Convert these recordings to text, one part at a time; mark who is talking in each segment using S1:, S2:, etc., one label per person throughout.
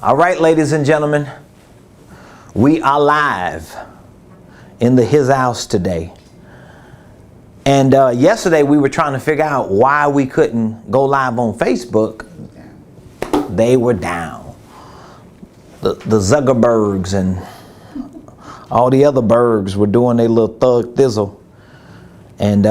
S1: All right, ladies and gentlemen, we are live in his house today. And yesterday we were trying to figure out why we couldn't go live on Facebook. They were down. The Zuckerbergs and all the other bergs were doing their little thug thizzle. And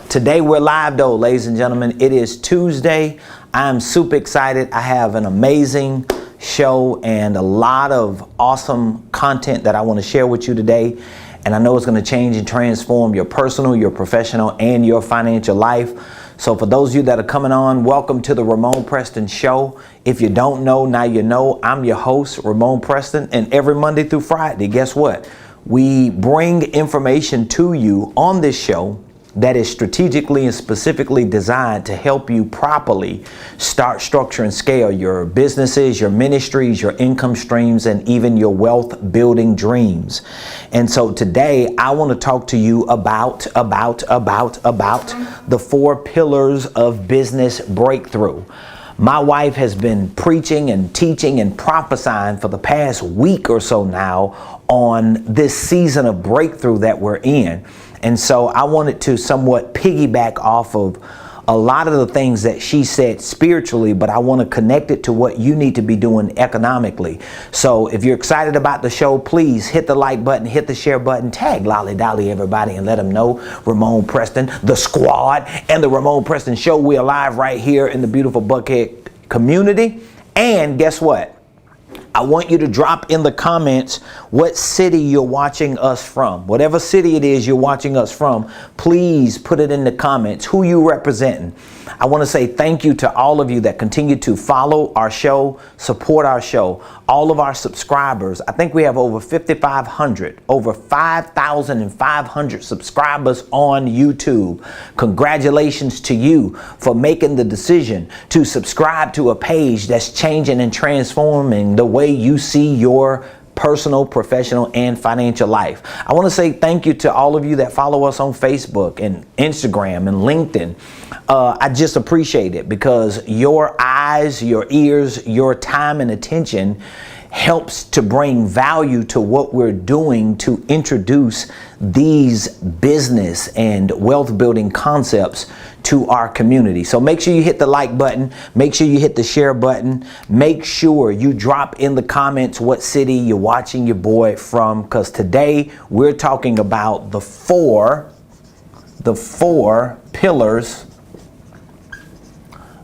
S1: today we're live though, ladies and gentlemen. It is Tuesday. I'm super excited. I have an amazing show and a lot of awesome content that I want to share with you today. And I know it's going to change and transform your personal, your professional, and your financial life. So for those of you that are coming on, welcome to the Ramon Preston Show. If you don't know, now you know. I'm your host, Ramon Preston. And every Monday through Friday, guess what? We bring information to you on this show that is strategically and specifically designed to help you properly start, structure, and scale your businesses, your ministries, your income streams, and even your wealth building dreams. And so today I want to talk to you about the 4 pillars of business breakthrough. My wife has been preaching and teaching and prophesying for the past week or so now on this season of breakthrough that we're in. And so I wanted to somewhat piggyback off of a lot of the things that she said spiritually, but I want to connect it to what you need to be doing economically. So if you're excited about the show, please hit the like button, hit the share button, tag Lolly Dolly everybody and let them know Ramon Preston, the squad, and the Ramon Preston Show. We are live right here in the beautiful Buckhead community. And guess what? I want you to drop in the comments what city you're watching us from. Whatever city it is you're watching us from, please put it in the comments who you representing. I want to say thank you to all of you that continue to follow our show, support our show, all of our subscribers. I think we have over 5,500, over 5,500 subscribers on YouTube. Congratulations to you for making the decision to subscribe to a page that's changing and transforming the way you see your personal, professional, and financial life. I want to say thank you to all of you that follow us on Facebook and Instagram and LinkedIn. I just appreciate it because your eyes, your ears, your time and attention helps to bring value to what we're doing to introduce these business and wealth building concepts to our community. So make sure you hit the like button, make sure you hit the share button, make sure you drop in the comments what city you're watching your boy from, because today we're talking about the four pillars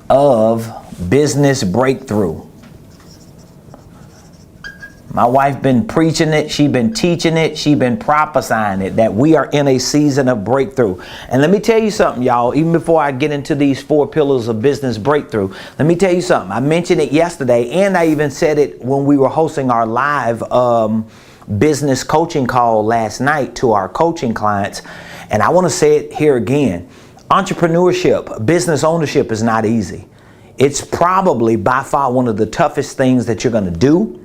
S1: of business breakthrough. My wife been preaching it, she been teaching it, she been prophesying it, that we are in a season of breakthrough. And let me tell you something, y'all, even before I get into these 4 pillars of business breakthrough, let me tell you something. I mentioned it yesterday, and I even said it when we were hosting our live business coaching call last night to our coaching clients. And I want to say it here again. Entrepreneurship, business ownership is not easy. It's probably by far one of the toughest things that you're going to do.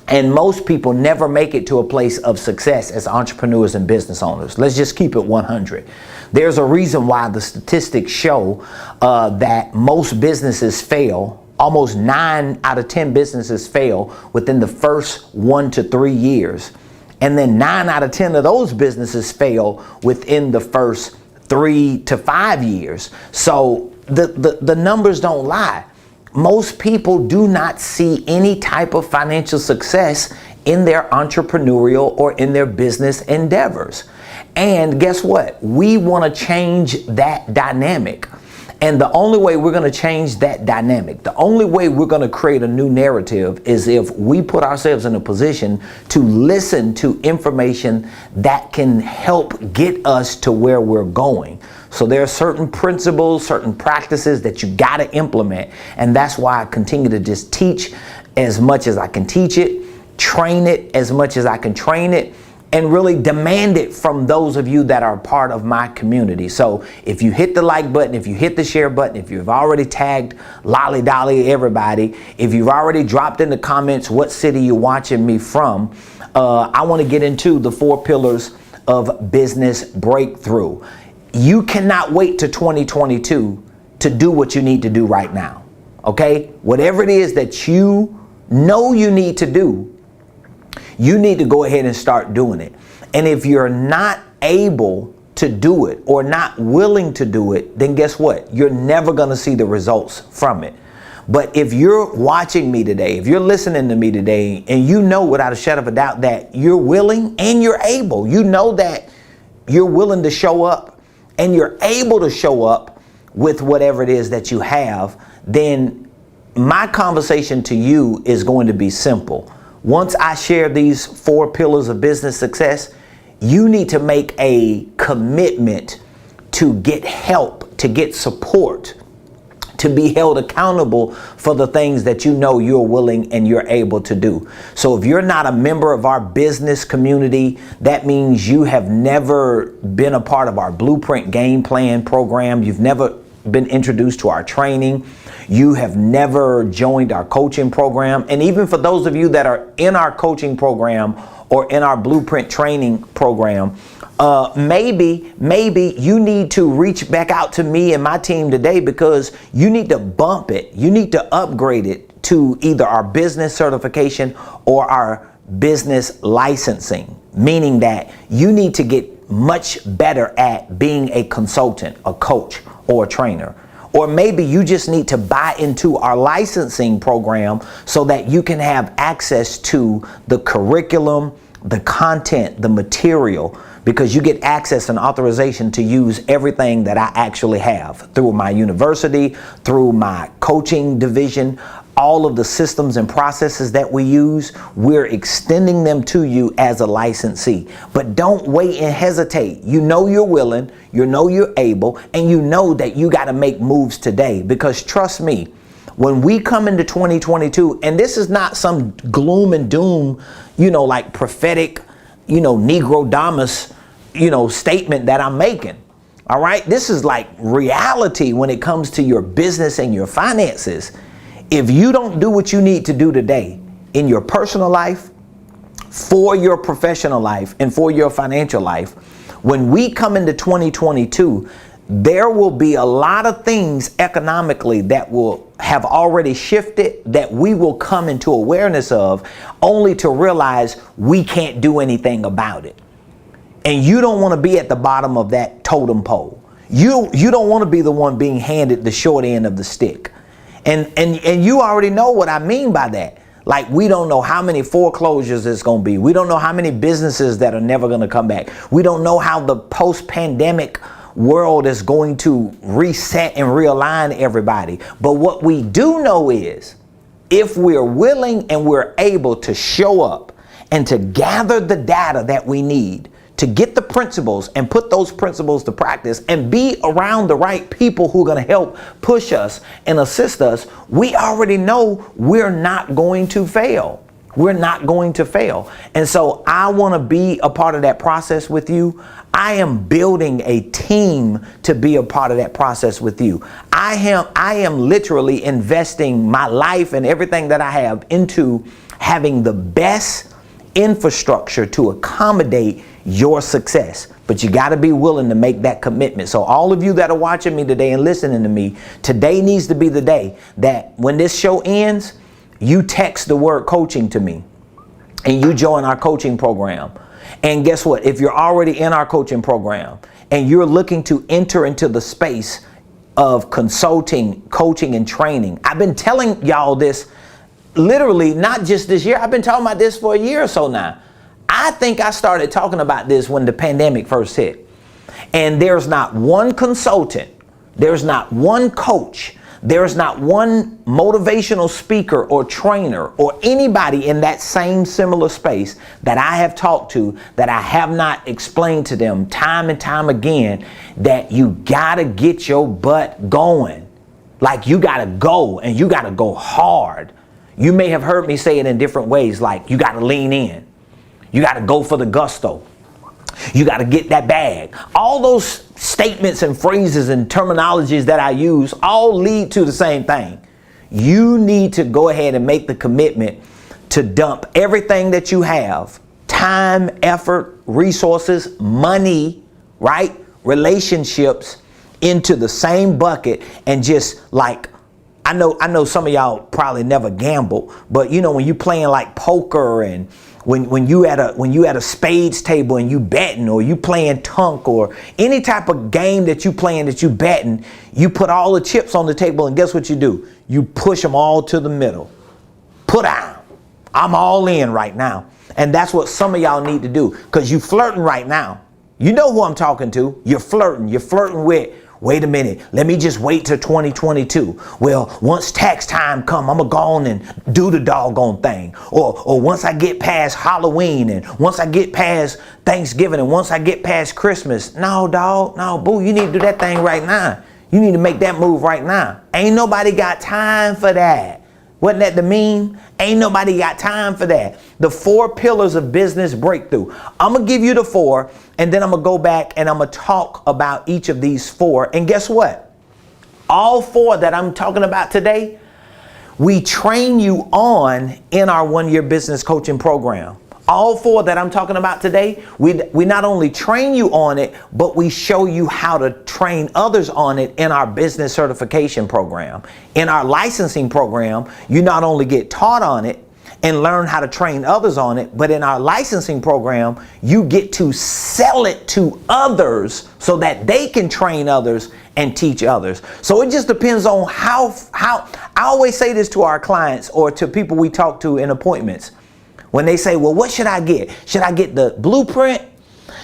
S1: And most people never make it to a place of success as entrepreneurs and business owners. Let's just keep it 100. There's a reason why the statistics show that most businesses fail. Almost 9 out of 10 businesses fail within the first 1 to 3 years. And then 9 out of 10 of those businesses fail within the first 3 to 5 years. So the numbers don't lie. Most people do not see any type of financial success in their entrepreneurial or in their business endeavors. And guess what? We want to change that dynamic. And the only way we're going to change that dynamic, the only way we're going to create a new narrative is if we put ourselves in a position to listen to information that can help get us to where we're going. So there are certain principles, certain practices that you got to implement. And that's why I continue to just teach as much as I can teach it, train it as much as I can train it, and really demand it from those of you that are part of my community. So if you hit the like button, if you hit the share button, if you've already tagged Lolly Dolly everybody, if you've already dropped in the comments what city you're watching me from, I want to get into the 4 pillars of business breakthrough. You cannot wait to 2022 to do what you need to do right now. Okay? Whatever it is that you know you need to do, you need to go ahead and start doing it. And if you're not able to do it or not willing to do it, then guess what? You're never going to see the results from it. But if you're watching me today, if you're listening to me today, and you know without a shadow of a doubt that you're willing and you're able, you know that you're willing to show up and you're able to show up with whatever it is that you have, then my conversation to you is going to be simple. Once I share these 4 pillars of business success, you need to make a commitment to get help, to get support, to be held accountable for the things that you know you're willing and you're able to do. So if you're not a member of our business community, that means you have never been a part of our Blueprint Game Plan program. You've never been introduced to our training. You have never joined our coaching program. And even for those of you that are in our coaching program or in our Blueprint training program, maybe you need to reach back out to me and my team today, because you need to bump it. You need to upgrade it to either our business certification or our business licensing, meaning that you need to get much better at being a consultant, a coach, or a trainer. Or maybe you just need to buy into our licensing program so that you can have access to the curriculum, the content, the material, because you get access and authorization to use everything that I actually have through my university, through my coaching division. All of the systems and processes that we use, we're extending them to you as a licensee. But don't wait and hesitate. You know you're willing, you know you're able, and you know that you got to make moves today. Because trust me, when we come into 2022, and this is not some gloom and doom, like prophetic, Negrodamus, statement that I'm making. All right. This is like reality when it comes to your business and your finances. If you don't do what you need to do today in your personal life, for your professional life, and for your financial life, when we come into 2022, there will be a lot of things economically that will have already shifted that we will come into awareness of, only to realize we can't do anything about it. And you don't want to be at the bottom of that totem pole. You don't want to be the one being handed the short end of the stick. And you already know what I mean by that. Like, we don't know how many foreclosures it's going to be. We don't know how many businesses that are never going to come back. We don't know how the post-pandemic world is going to reset and realign everybody. But what we do know is, if we're willing and we're able to show up and to gather the data that we need to get the principles and put those principles to practice and be around the right people who are going to help push us and assist us, we already know we're not going to fail. We're not going to fail. And so I want to be a part of that process with you. I am building a team to be a part of that process with you. I am literally investing my life and everything that I have into having the best infrastructure to accommodate your success. But you got to be willing to make that commitment. So all of you that are watching me today and listening to me, today needs to be the day that when this show ends, you text the word coaching to me and you join our coaching program. And guess what? If you're already in our coaching program and you're looking to enter into the space of consulting, coaching, and training, I've been telling y'all this literally not just this year. I've been talking about this for a year or so now. I think I started talking about this when the pandemic first hit. And there's not one consultant, there's not one coach, there's not one motivational speaker or trainer or anybody in that same similar space that I have talked to that I have not explained to them time and time again that you gotta get your butt going. Like, you gotta go, and you gotta go hard. You may have heard me say it in different ways, like you gotta lean in. You got to go for the gusto. You got to get that bag. All those statements and phrases and terminologies that I use all lead to the same thing. You need to go ahead and make the commitment to dump everything that you have, time, effort, resources, money, right? Relationships, into the same bucket and just, like, I know some of y'all probably never gamble, but you know, when you playing like poker and when you at a spades table and you betting, or you playing tunk, or any type of game that you playing that you betting, you put all the chips on the table, and guess what you do? You push them all to the middle. Put down. I'm all in right now. And that's what some of y'all need to do, because you flirting right now. You know who I'm talking to. You're flirting. You're flirting with, wait a minute, let me just wait till 2022. Well, once tax time come, I'm going to go on and do the doggone thing. Or once I get past Halloween, and once I get past Thanksgiving, and once I get past Christmas. No, dog. No, boo, you need to do that thing right now. You need to make that move right now. Ain't nobody got time for that. Wasn't that the meme? Ain't nobody got time for that. The 4 pillars of business breakthrough. I'm going to give you the 4, and then I'm going to go back and I'm going to talk about each of these 4. And guess what? All 4 that I'm talking about today, we train you on in our 1-year business coaching program. All 4 that I'm talking about today, we not only train you on it, but we show you how to train others on it in our business certification program. In our licensing program, you not only get taught on it and learn how to train others on it, but in our licensing program, you get to sell it to others so that they can train others and teach others. So it just depends on how I always say this to our clients or to people we talk to in appointments. When they say, well, what should I get? Should I get the blueprint?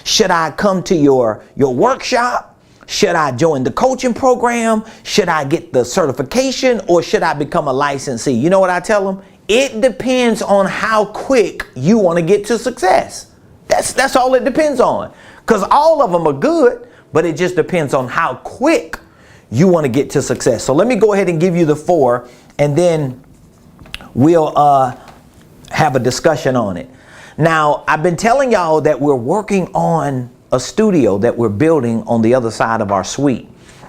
S1: Should I come to your workshop? Should I join the coaching program? Should I get the certification, or should I become a licensee? You know what I tell them? It depends on how quick you want to get to success. That's all it depends on. Because all of them are good, but it just depends on how quick you want to get to success. So let me go ahead and give you the 4, and then we'll have a discussion on it. Now, I've been telling y'all that we're working on a studio that we're building on the other side of our suite.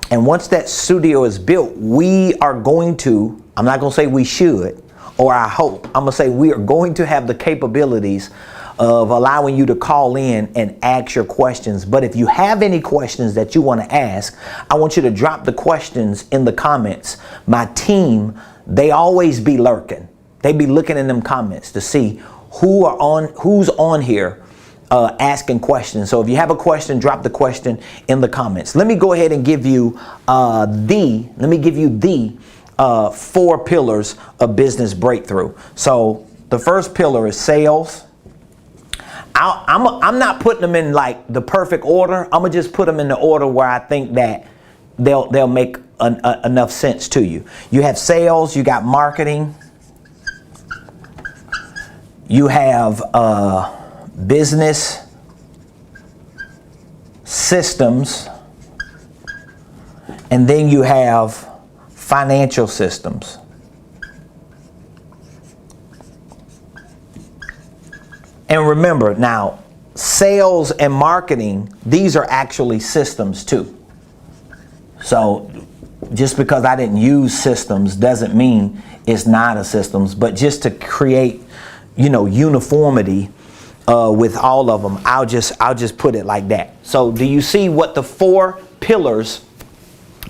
S1: And once that studio is built, we are going to, I'm not going to say we should, or I hope, I'm going to say we are going to have the capabilities of allowing you to call in and ask your questions. But if you have any questions that you want to ask, I want you to drop the questions in the comments. My team, they always be lurking. They be looking in them comments to see who's on here asking questions. So if you have a question, drop the question in the comments. Let me go ahead and give you the 4 pillars of business breakthrough. So the first pillar is sales. I'm not putting them in like the perfect order. I'm gonna just put them in the order where I think that they'll make enough sense to you. You have sales, you got marketing, you have business systems, and then you have financial systems. And remember now, sales and marketing, these are actually systems too. So just because I didn't use systems doesn't mean it's not a systems, but just to create, uniformity with all of them, I'll just put it like that. So do you see what the 4 pillars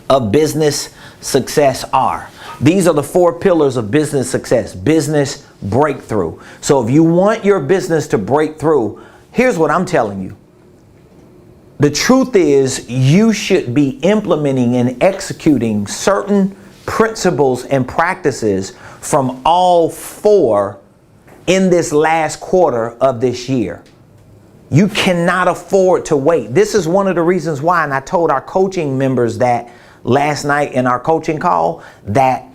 S1: of business success are? These are the 4 pillars of business success, business breakthrough. So if you want your business to break through, here's what I'm telling you. The truth is, you should be implementing and executing certain principles and practices from all 4 in this last quarter of this year. You cannot afford to wait. This is one of the reasons why, and I told our coaching members that last night in our coaching call, that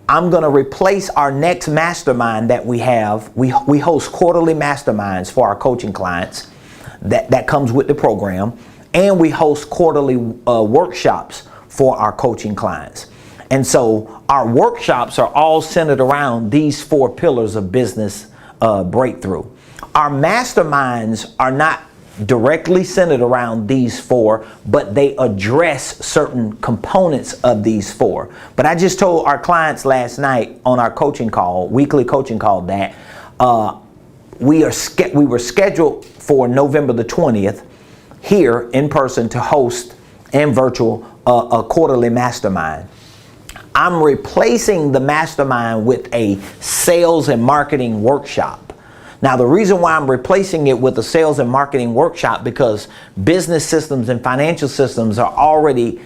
S1: I'm going to replace our next mastermind that we have. We host quarterly masterminds for our coaching clients. That comes with the program. And we host quarterly workshops for our coaching clients. And so our workshops are all centered around these 4 pillars of business breakthrough. Our masterminds are not directly centered around these 4, but they address certain components of these 4. But I just told our clients last night on our coaching call, weekly coaching call, that we were scheduled for November the 20th here in person to host and virtual a quarterly mastermind. I'm replacing the mastermind with a sales and marketing workshop. Now, the reason why I'm replacing it with a sales and marketing workshop, because business systems and financial systems are already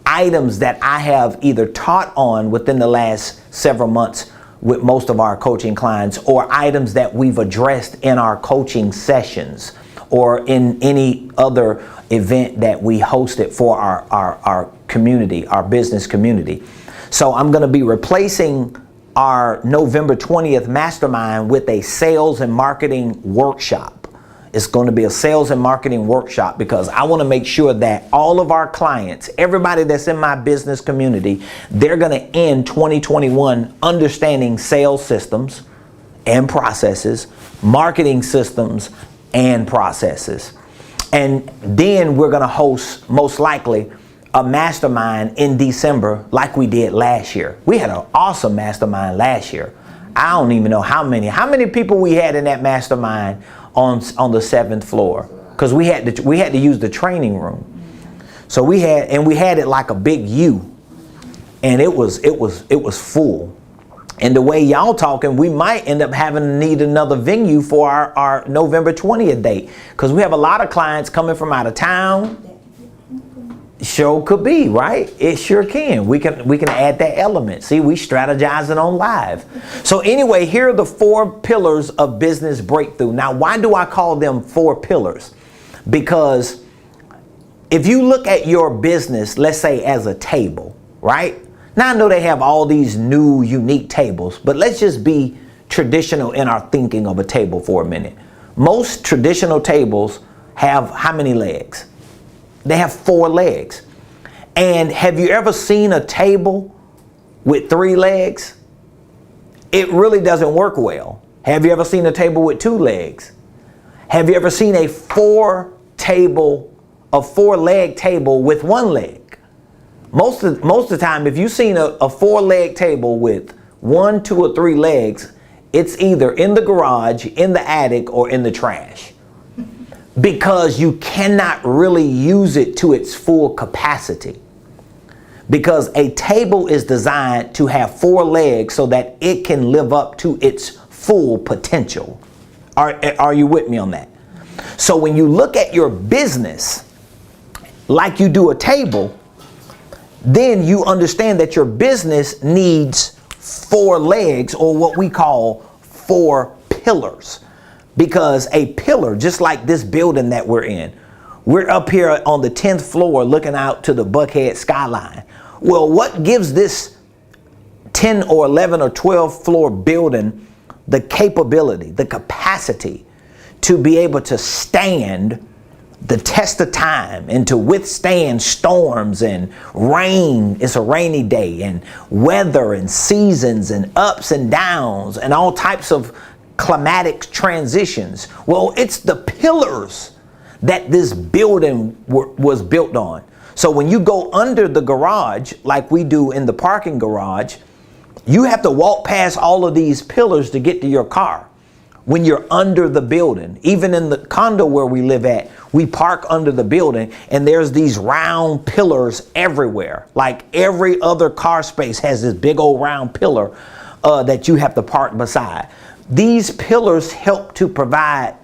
S1: items that I have either taught on within the last several months with most of our coaching clients, or items that we've addressed in our coaching sessions or in any other event that we hosted for our community, our business community. So I'm going to be replacing our November 20th mastermind with a sales and marketing workshop. It's going to be a sales and marketing workshop because I want to make sure that all of our clients, everybody that's in my business community, they're going to end 2021 understanding sales systems and processes, marketing systems and processes. And then we're going to host, most likely, a mastermind in December like we did last year. We had an awesome mastermind last year. I don't even know how many people we had in that mastermind on the 7th floor, because we had to use the training room. So we had it like a big U, and it was full. And the way y'all talking, we might end up having to need another venue for our November 20th date, because we have a lot of clients coming from out of town. Sure could be, right? It sure can. We can add that element. See, we strategizing on live. So anyway, here are the 4 pillars of business breakthrough. Now, why do I call them 4 pillars? Because if you look at your business, let's say as a table, right? Now I know they have all these new unique tables, but let's just be traditional in our thinking of a table for a minute. Most traditional tables have how many legs? They have 4 legs. And have you ever seen a table with 3 legs? It really doesn't work well. Have you ever seen a table with 2 legs? Have you ever seen a 4-leg table with 1 leg? Most of the time, if you've seen a 4-leg table with 1, 2, or 3 legs, it's either in the garage, in the attic, or in the trash. Because you cannot really use it to its full capacity. Because a table is designed to have 4 legs so that it can live up to its full potential. Are you with me on that? So when you look at your business like you do a table, then you understand that your business needs 4 legs, or what we call 4 pillars. Because a pillar, just like this building that we're in, we're up here on the 10th floor looking out to the Buckhead skyline. Well, what gives this 10 or 11 or 12 floor building the capability, the capacity to be able to stand the test of time and to withstand storms and rain? It's a rainy day, and weather and seasons and ups and downs and all types of climatic transitions. Well, it's the pillars that this building was built on. So when you go under the garage, like we do in the parking garage, you have to walk past all of these pillars to get to your car. When you're under the building, even in the condo where we live at, we park under the building, and there's these round pillars everywhere. Like every other car space has this big old round pillar that you have to park beside. These pillars help to provide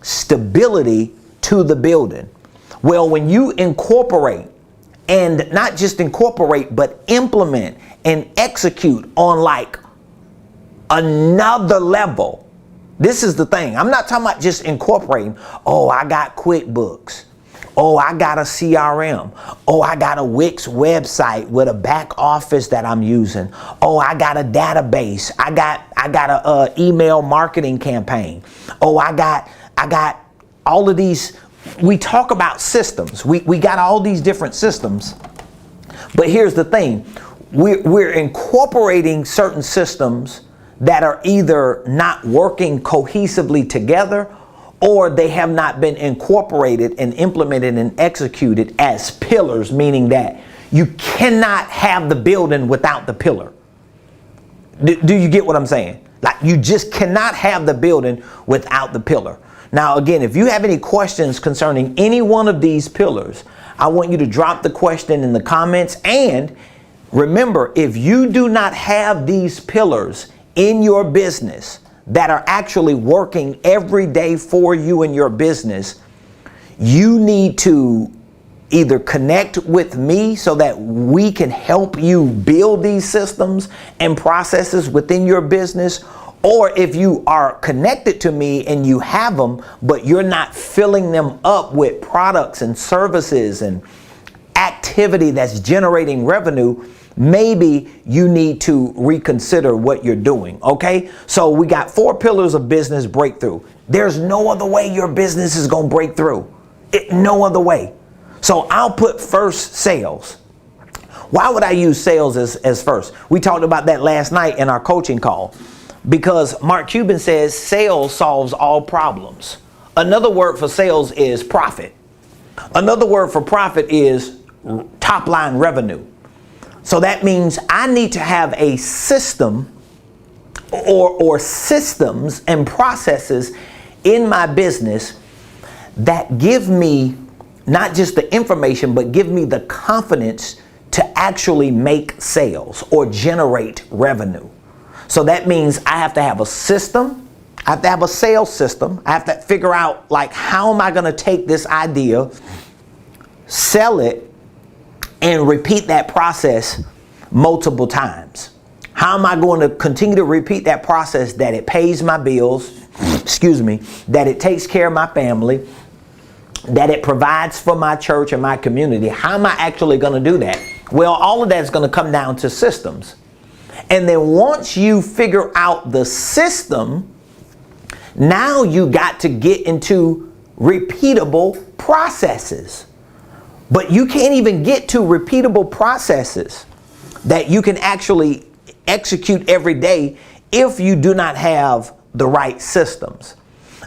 S1: stability to the building. Well, when you incorporate, and not just incorporate, but implement and execute on like another level. This is the thing. I'm not talking about just incorporating. Oh, I got QuickBooks. Oh, I got a CRM. Oh, I got a Wix website with a back office that I'm using. Oh, I got a database. I got a email marketing campaign. Oh, I got all of these. We talk about systems. We got all these different systems. But here's the thing. We're incorporating certain systems that are either not working cohesively together, or they have not been incorporated and implemented and executed as pillars, meaning that you cannot have the building without the pillar. Do you get what I'm saying? Like, you just cannot have the building without the pillar. Now, again, if you have any questions concerning any one of these pillars, I want you to drop the question in the comments, and Remember, if you do not have these pillars in your business that are actually working every day for you in your business, you need to either connect with me so that we can help you build these systems and processes within your business. Or if you are connected to me and you have them, but you're not filling them up with products and services and activity that's generating revenue, maybe you need to reconsider what you're doing. Okay, so we got 4 pillars of business breakthrough. There's no other way your business is going to break through. No other way. So I'll put first sales. Why would I use sales as first? We talked about that last night in our coaching call, because Mark Cuban says sales solves all problems. Another word for sales is profit. Another word for profit is top line revenue. So that means I need to have a system or systems and processes in my business that give me not just the information, but give me the confidence to actually make sales or generate revenue. So that means I have to have a system. I have to have a sales system. I have to figure out, like, how am I going to take this idea, sell it, and repeat that process multiple times? How am I going to continue to repeat that process that it pays my bills, that it takes care of my family, that it provides for my church and my community? How am I actually going to do that? Well, all of that is going to come down to systems. And then once you figure out the system, now you got to get into repeatable processes. But you can't even get to repeatable processes that you can actually execute every day if you do not have the right systems.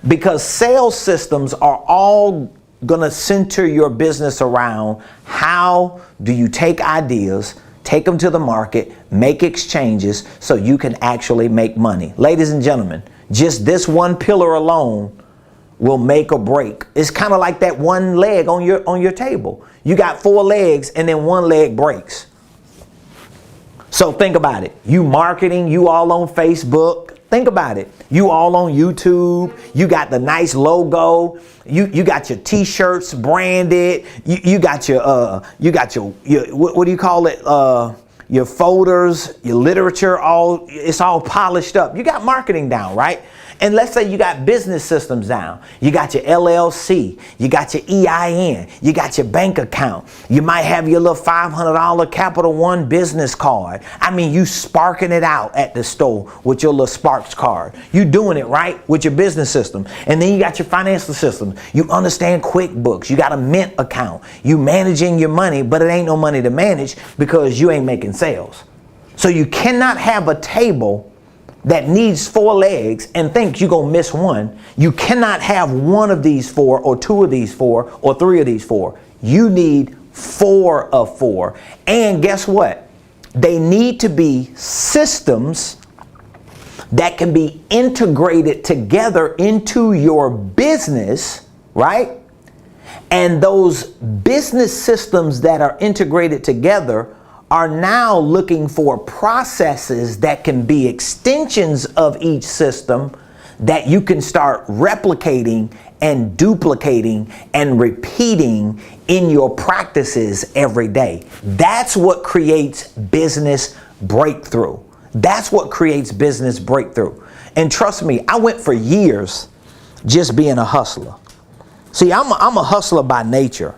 S1: Because sales systems are all going to center your business around how do you take ideas, take them to the market, make exchanges so you can actually make money. Ladies and gentlemen, just this one pillar alone will make or break. It's kind of like that one leg on your table. You got 4 legs and then one leg breaks. So think about it. You marketing, you all on Facebook. Think about it. You all on YouTube. You got the nice logo. You got your t-shirts branded. You got your what do you call it? Your folders, your literature, it's all polished up. You got marketing down, right? And let's say you got business systems down. You got your LLC, you got your EIN, you got your bank account. You might have your little $500 Capital One business card. I mean, you sparking it out at the store with your little Sparks card. You doing it right with your business system. And then you got your financial system. You understand QuickBooks. You got a Mint account. You managing your money, but it ain't no money to manage because you ain't making sales. So you cannot have a table that needs 4 legs and think you're going to miss one. You cannot have one of these 4 or 2 of these 4 or 3 of these 4. You need 4 of 4. And guess what? They need to be systems that can be integrated together into your business, right? And those business systems that are integrated together are now looking for processes that can be extensions of each system that you can start replicating and duplicating and repeating in your practices every day. That's what creates business breakthrough. That's what creates business breakthrough. And trust me, I went for years just being a hustler. See, I'm a hustler by nature.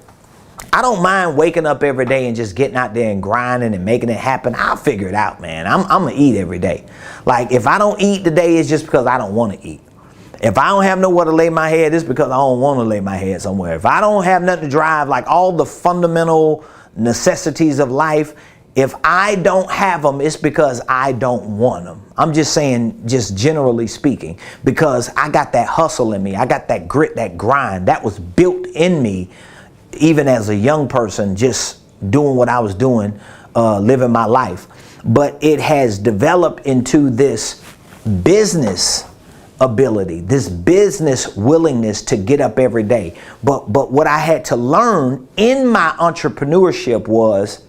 S1: I don't mind waking up every day and just getting out there and grinding and making it happen. I'll figure it out, man. I'm going to eat every day. Like, if I don't eat today, it's just because I don't want to eat. If I don't have nowhere to lay my head, it's because I don't want to lay my head somewhere. If I don't have nothing to drive, like all the fundamental necessities of life, if I don't have them, it's because I don't want them. I'm just saying, just generally speaking, because I got that hustle in me. I got that grit, that grind that was built in me. Even as a young person, just doing what I was doing, living my life. But it has developed into this business ability, this business willingness to get up every day. But what I had to learn in my entrepreneurship was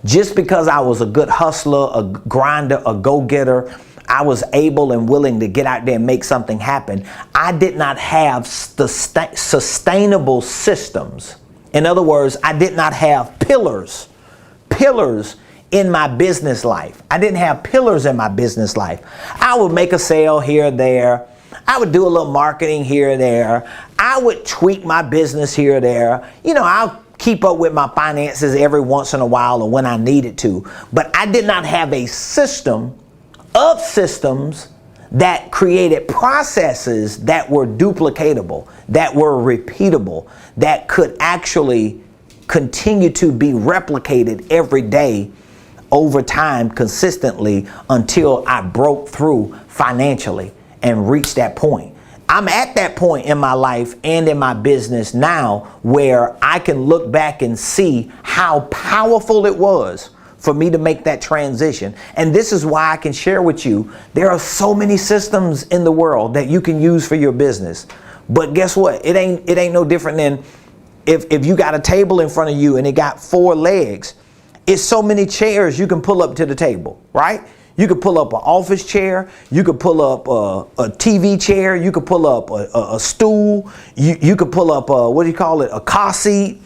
S1: Just because I was a good hustler, a grinder, a go-getter, I was able and willing to get out there and make something happen. I did not have the sustainable systems. In other words, I did not have pillars in my business life. I didn't have pillars in my business life. I would make a sale here or there. I would do a little marketing here or there. I would tweak my business here or there. I'll keep up with my finances every once in a while or when I needed to. But I did not have a system of systems that created processes that were duplicatable, that were repeatable, that could actually continue to be replicated every day over time consistently until I broke through financially and reached that point. I'm at that point in my life and in my business now where I can look back and see how powerful it was for me to make that transition. And this is why I can share with you, there are so many systems in the world that you can use for your business. But guess what? It ain't no different than if you got a table in front of you and it got 4 legs, it's so many chairs you can pull up to the table, right? You could pull up an office chair. You could pull up a TV chair. You could pull up a stool. You could pull up a car seat,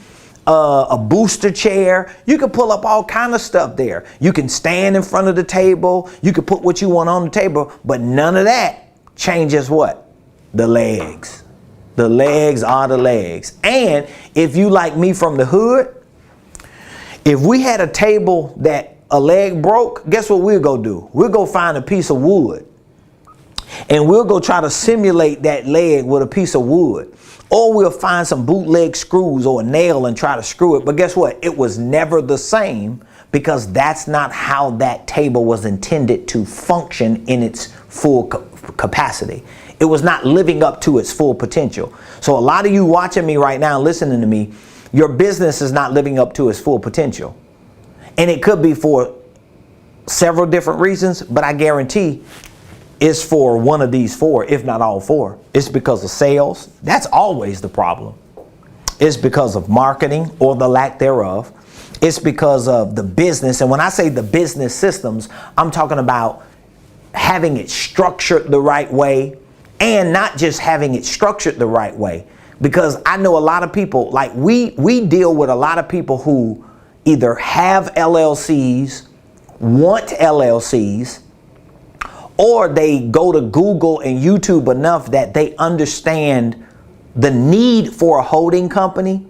S1: a booster chair. You could pull up all kind of stuff there. You can stand in front of the table. You could put what you want on the table, but none of that changes what? The legs. The legs are the legs. And if you like me from the hood, if we had a table that a leg broke, guess what we'll go do? We'll go find a piece of wood and we'll go try to simulate that leg with a piece of wood. Or we'll find some bootleg screws or a nail and try to screw it. But guess what? It was never the same because that's not how that table was intended to function in its full capacity. It was not living up to its full potential. So a lot of you watching me right now, listening to me, your business is not living up to its full potential. And it could be for several different reasons, but I guarantee it's for one of these 4, if not all 4. It's because of sales. That's always the problem. It's because of marketing or the lack thereof. It's because of the business. And when I say the business systems, I'm talking about having it structured the right way and not just having it structured the right way. Because I know a lot of people, like we deal with a lot of people who either have LLCs, want LLCs, or they go to Google and YouTube enough that they understand the need for a holding company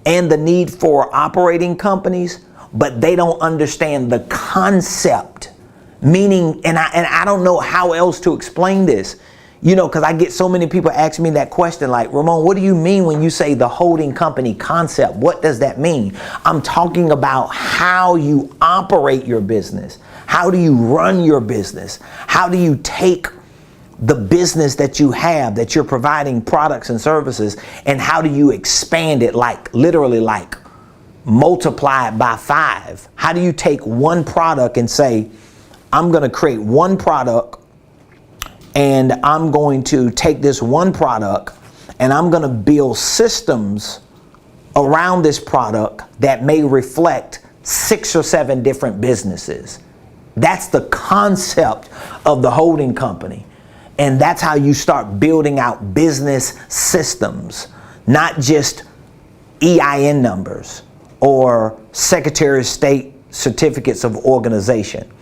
S1: and the need for operating companies, but they don't understand the concept. Meaning, and I don't know how else to explain this, because I get so many people asking me that question like, Ramon, what do you mean when you say the holding company concept? What does that mean? I'm talking about how you operate your business. How do you run your business? How do you take the business that you have, that you're providing products and services, and how do you expand it, like literally like multiply it by 5? How do you take one product and say, I'm going to create one product and I'm going to take this one product and I'm going to build systems around this product that may reflect 6 or 7 different businesses. That's the concept of the holding company. And that's how you start building out business systems, not just EIN numbers or Secretary of State certificates of organization,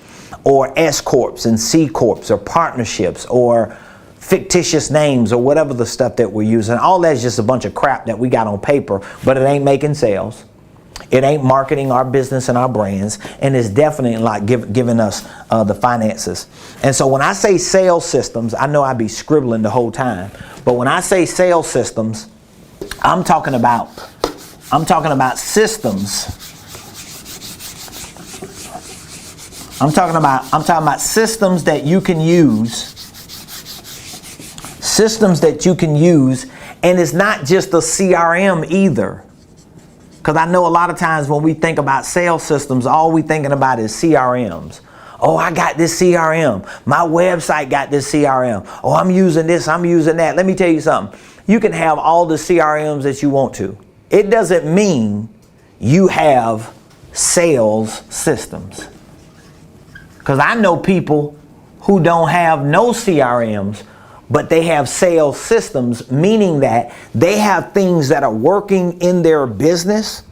S1: or S Corps and C Corps, or partnerships, or fictitious names, or whatever the stuff that we're using. All that's just a bunch of crap that we got on paper, but it ain't making sales. It ain't marketing our business and our brands, and it's definitely like giving us the finances. And so when I say sales systems, I know I be scribbling the whole time, but when I say sales systems, I'm talking about systems. I'm talking about systems that you can use. Systems that you can use, and it's not just a CRM either. Because I know a lot of times when we think about sales systems, all we thinking about is CRMs. Oh, I got this CRM. My website got this CRM. Oh, I'm using this, I'm using that. Let me tell you something. You can have all the CRMs that you want to. It doesn't mean you have sales systems. Because I know people who don't have no CRMs, but they have sales systems, meaning that they have things that are working in their business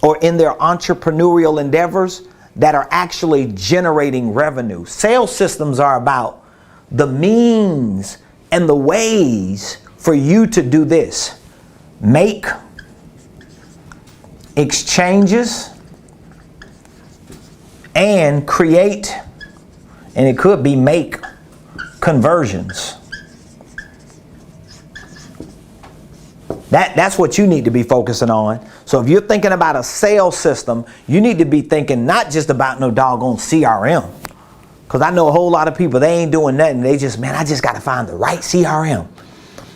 S1: or in their entrepreneurial endeavors that are actually generating revenue. Sales systems are about the means and the ways for you to do this. Make exchanges and create, and it could be make conversions. That's what you need to be focusing on. So if you're thinking about a sales system, you need to be thinking not just about no doggone CRM. Because I know a whole lot of people, they ain't doing nothing. They just, man, I just got to find the right CRM.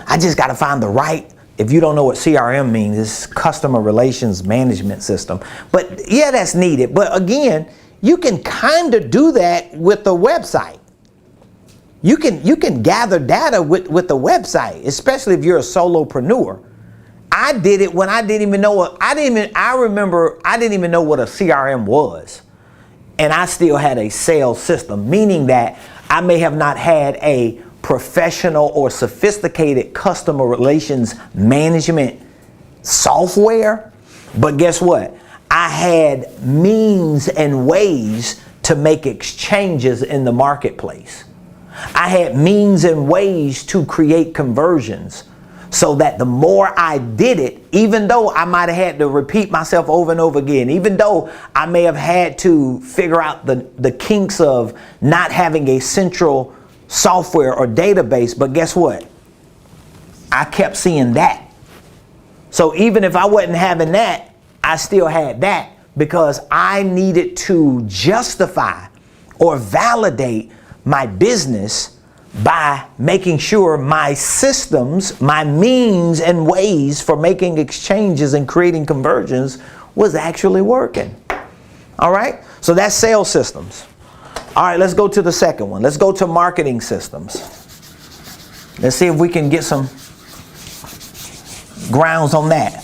S1: I just got to find the right, if you don't know what CRM means, it's customer relations management system. But yeah, that's needed. But again, you can kind of do that with the website. You can gather data with the website, especially if you're a solopreneur. I did it when I didn't even know what, I remember I didn't even know what a CRM was. And I still had a sales system, meaning that I may have not had a professional or sophisticated customer relations management software. But guess what? I had means and ways to make exchanges in the marketplace. I had means and ways to create conversions, so that the more I did it, even though I might have had to repeat myself over and over again, even though I may have had to figure out the kinks of not having a central software or database, but guess what? I kept seeing that. So even if I wasn't having that, I still had that, because I needed to justify or validate my business by making sure my systems, my means and ways for making exchanges and creating conversions was actually working. All right, so that's sales systems. All right, let's go to the second one. Let's go to marketing systems. Let's see if we can get some grounds on that.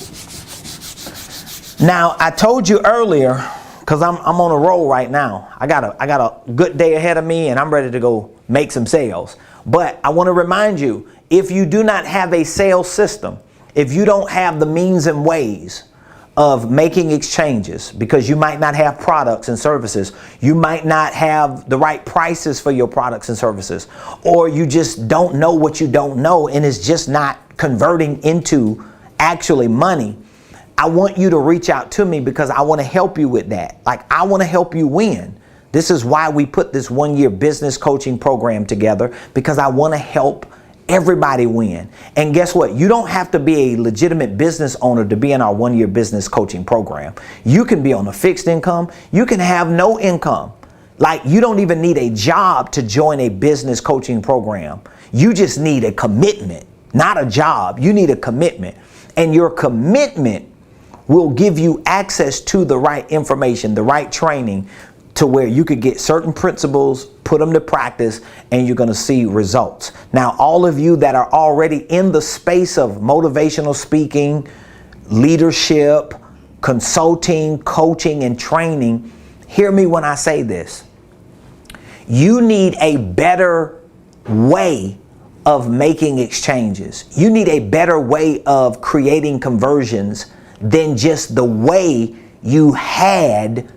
S1: Now, I told you earlier, because I'm on a roll right now. I got a good day ahead of me, and I'm ready to go make some sales. But I want to remind you, if you do not have a sales system, if you don't have the means and ways of making exchanges, because you might not have products and services, you might not have the right prices for your products and services, or you just don't know what you don't know and it's just not converting into actually money, I want you to reach out to me, because I want to help you with that. Like, I want to help you win. This is why we put this 1-year business coaching program together, because I want to help everybody win. And guess what? You don't have to be a legitimate business owner to be in our 1-year business coaching program. You can be on a fixed income. You can have no income. Like, you don't even need a job to join a business coaching program. You just need a commitment, not a job. You need a commitment. And your commitment will give you access to the right information, the right training, to where you could get certain principles, put them to practice, and you're going to see results. Now, all of you that are already in the space of motivational speaking, leadership, consulting, coaching, and training, hear me when I say this. You need a better way of making exchanges. You need a better way of creating conversions than just the way you had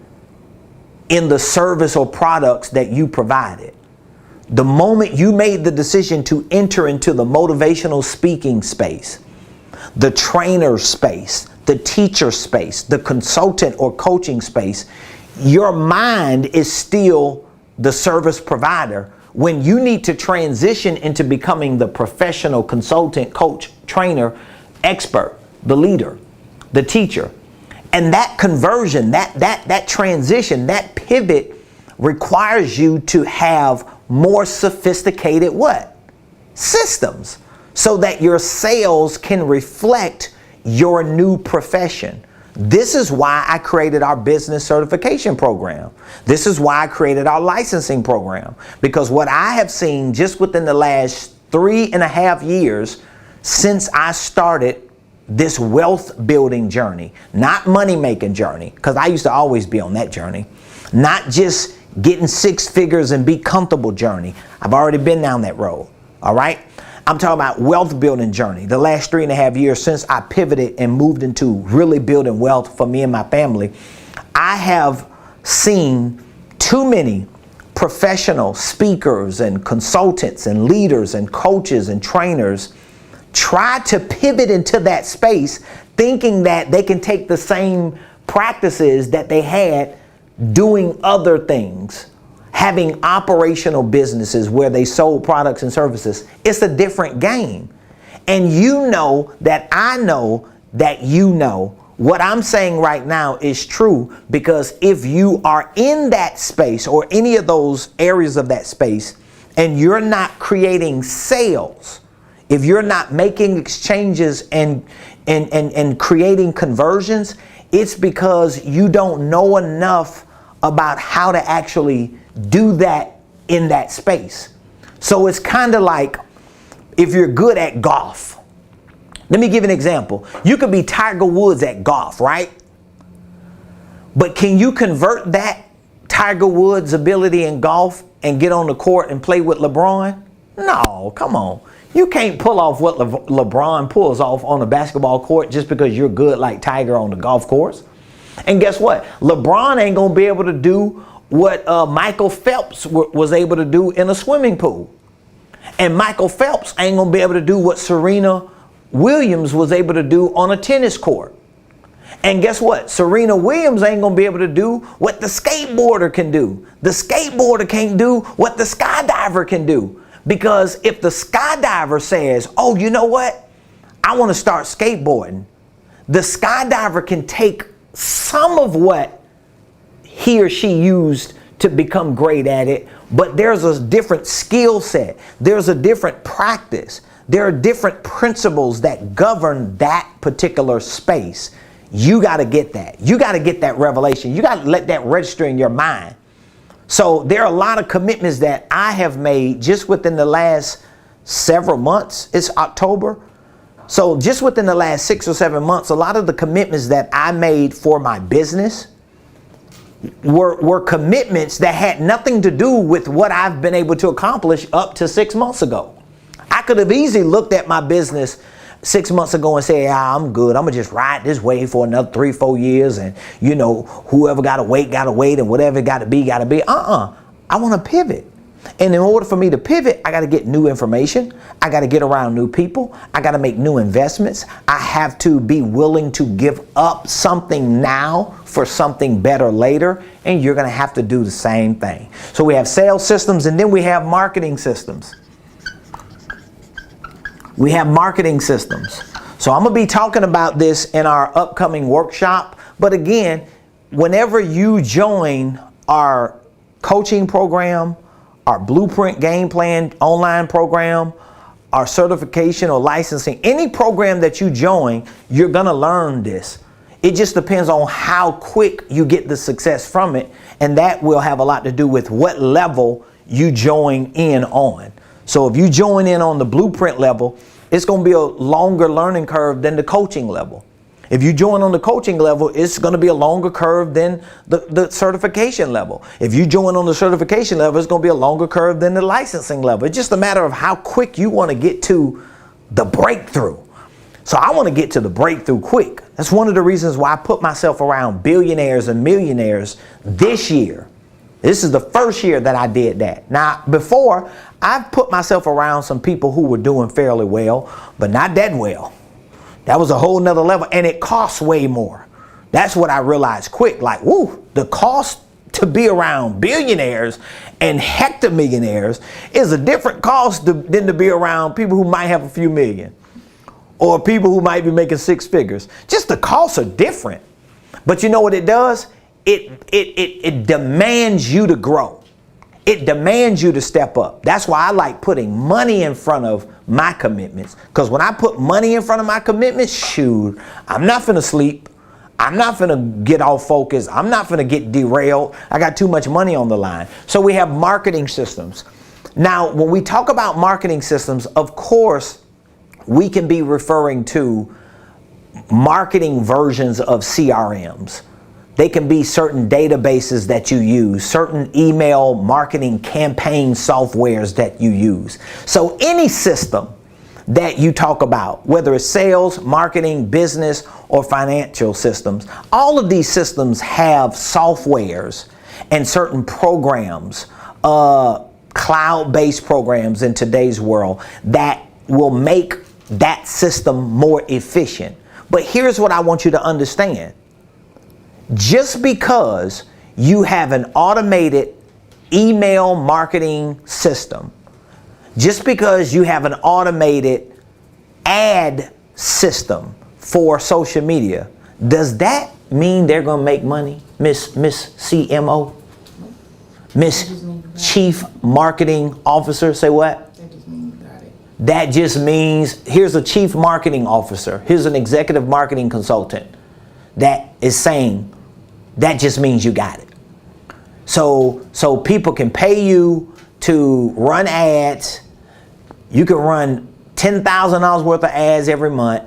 S1: in the service or products that you provided. The moment you made the decision to enter into the motivational speaking space, the trainer space, the teacher space, the consultant or coaching space, your mind is still the service provider. When you need to transition into becoming the professional consultant, coach, trainer, expert, the leader, the teacher, and that conversion, that transition, that pivot requires you to have more sophisticated what? Systems, so that your sales can reflect your new profession. This is why I created our business certification program. This is why I created our licensing program, because what I have seen just within the last 3.5 years since I started this wealth building journey, not money making journey, because I used to always be on that journey, not just getting six figures and be comfortable journey. I've already been down that road. All right. I'm talking about wealth building journey. The last 3.5 years since I pivoted and moved into really building wealth for me and my family, I have seen too many professional speakers and consultants and leaders and coaches and trainers try to pivot into that space thinking that they can take the same practices that they had doing other things, having operational businesses where they sold products and services. It's a different game. And you know that I know that you know what I'm saying right now is true, because if you are in that space or any of those areas of that space and you're not creating sales, if you're not making exchanges and creating conversions, it's because you don't know enough about how to actually do that in that space. So it's kind of like if you're good at golf. Let me give an example. You could be Tiger Woods at golf, right? But can you convert that Tiger Woods ability in golf and get on the court and play with LeBron? No, come on. You can't pull off what LeBron pulls off on a basketball court just because you're good like Tiger on the golf course. And guess what? LeBron ain't going to be able to do what Michael Phelps was able to do in a swimming pool. And Michael Phelps ain't going to be able to do what Serena Williams was able to do on a tennis court. And guess what? Serena Williams ain't going to be able to do what the skateboarder can do. The skateboarder can't do what the skydiver can do. Because if the skydiver says, oh, you know what? I want to start skateboarding. The skydiver can take some of what he or she used to become great at it, but there's a different skill set. There's a different practice. There are different principles that govern that particular space. You got to get that. You got to get that revelation. You got to let that register in your mind. So there are a lot of commitments that I have made just within the last several months. It's October. So just within the last 6 or 7 months, a lot of the commitments that I made for my business were commitments that had nothing to do with what I've been able to accomplish up to 6 months ago. I could have easily looked at my business 6 months ago and say, I'm good. I'm going to just ride this wave for another 3-4 years. And, you know, whoever got to wait, and whatever it got to be, got to be. I want to pivot. And in order for me to pivot, I got to get new information. I got to get around new people. I got to make new investments. I have to be willing to give up something now for something better later. And you're going to have to do the same thing. So we have sales systems, and then we have marketing systems. We have marketing systems. So I'm going to be talking about this in our upcoming workshop. But again, whenever you join our coaching program, our blueprint game plan online program, our certification or licensing, any program that you join, you're going to learn this. It just depends on how quick you get the success from it. And that will have a lot to do with what level you join in on. So if you join in on the blueprint level, it's going to be a longer learning curve than the coaching level. If you join on the coaching level, it's going to be a longer curve than the certification level. If you join on the certification level, it's going to be a longer curve than the licensing level. It's just a matter of how quick you want to get to the breakthrough. So I want to get to the breakthrough quick. That's one of the reasons why I put myself around billionaires and millionaires this year. This is the first year that I did that. Now, before, I've put myself around some people who were doing fairly well, but not that well. That was a whole nother level, and it costs way more. That's what I realized quick. Like, woo, the cost to be around billionaires and hectomillionaires is a different cost than to be around people who might have a few million or people who might be making 6 figures. Just the costs are different. But you know what it does? It demands you to grow. It demands you to step up. That's why I like putting money in front of my commitments. Because when I put money in front of my commitments, shoot, I'm not finna sleep. I'm not finna get off focus. I'm not finna get derailed. I got too much money on the line. So we have marketing systems. Now, when we talk about marketing systems, of course, we can be referring to marketing versions of CRMs. They can be certain databases that you use, certain email marketing campaign softwares that you use. So any system that you talk about, whether it's sales, marketing, business, or financial systems, all of these systems have softwares and certain programs, cloud-based programs in today's world that will make that system more efficient. But here's what I want you to understand. Just because you have an automated email marketing system, just because you have an automated ad system for social media, does that mean they're going to make money, Miss CMO? Miss Chief Marketing Officer? Say what? That just means, here's a chief marketing officer, here's an executive marketing consultant that is saying, that just means you got it. So people can pay you to run ads. You can run $10,000 worth of ads every month.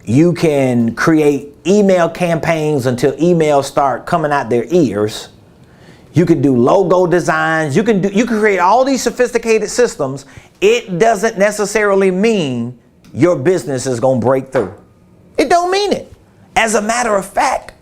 S1: You can create email campaigns until emails start coming out their ears. You can do logo designs. You can create all these sophisticated systems. It doesn't necessarily mean your business is going to break through. It don't mean it. As a matter of fact,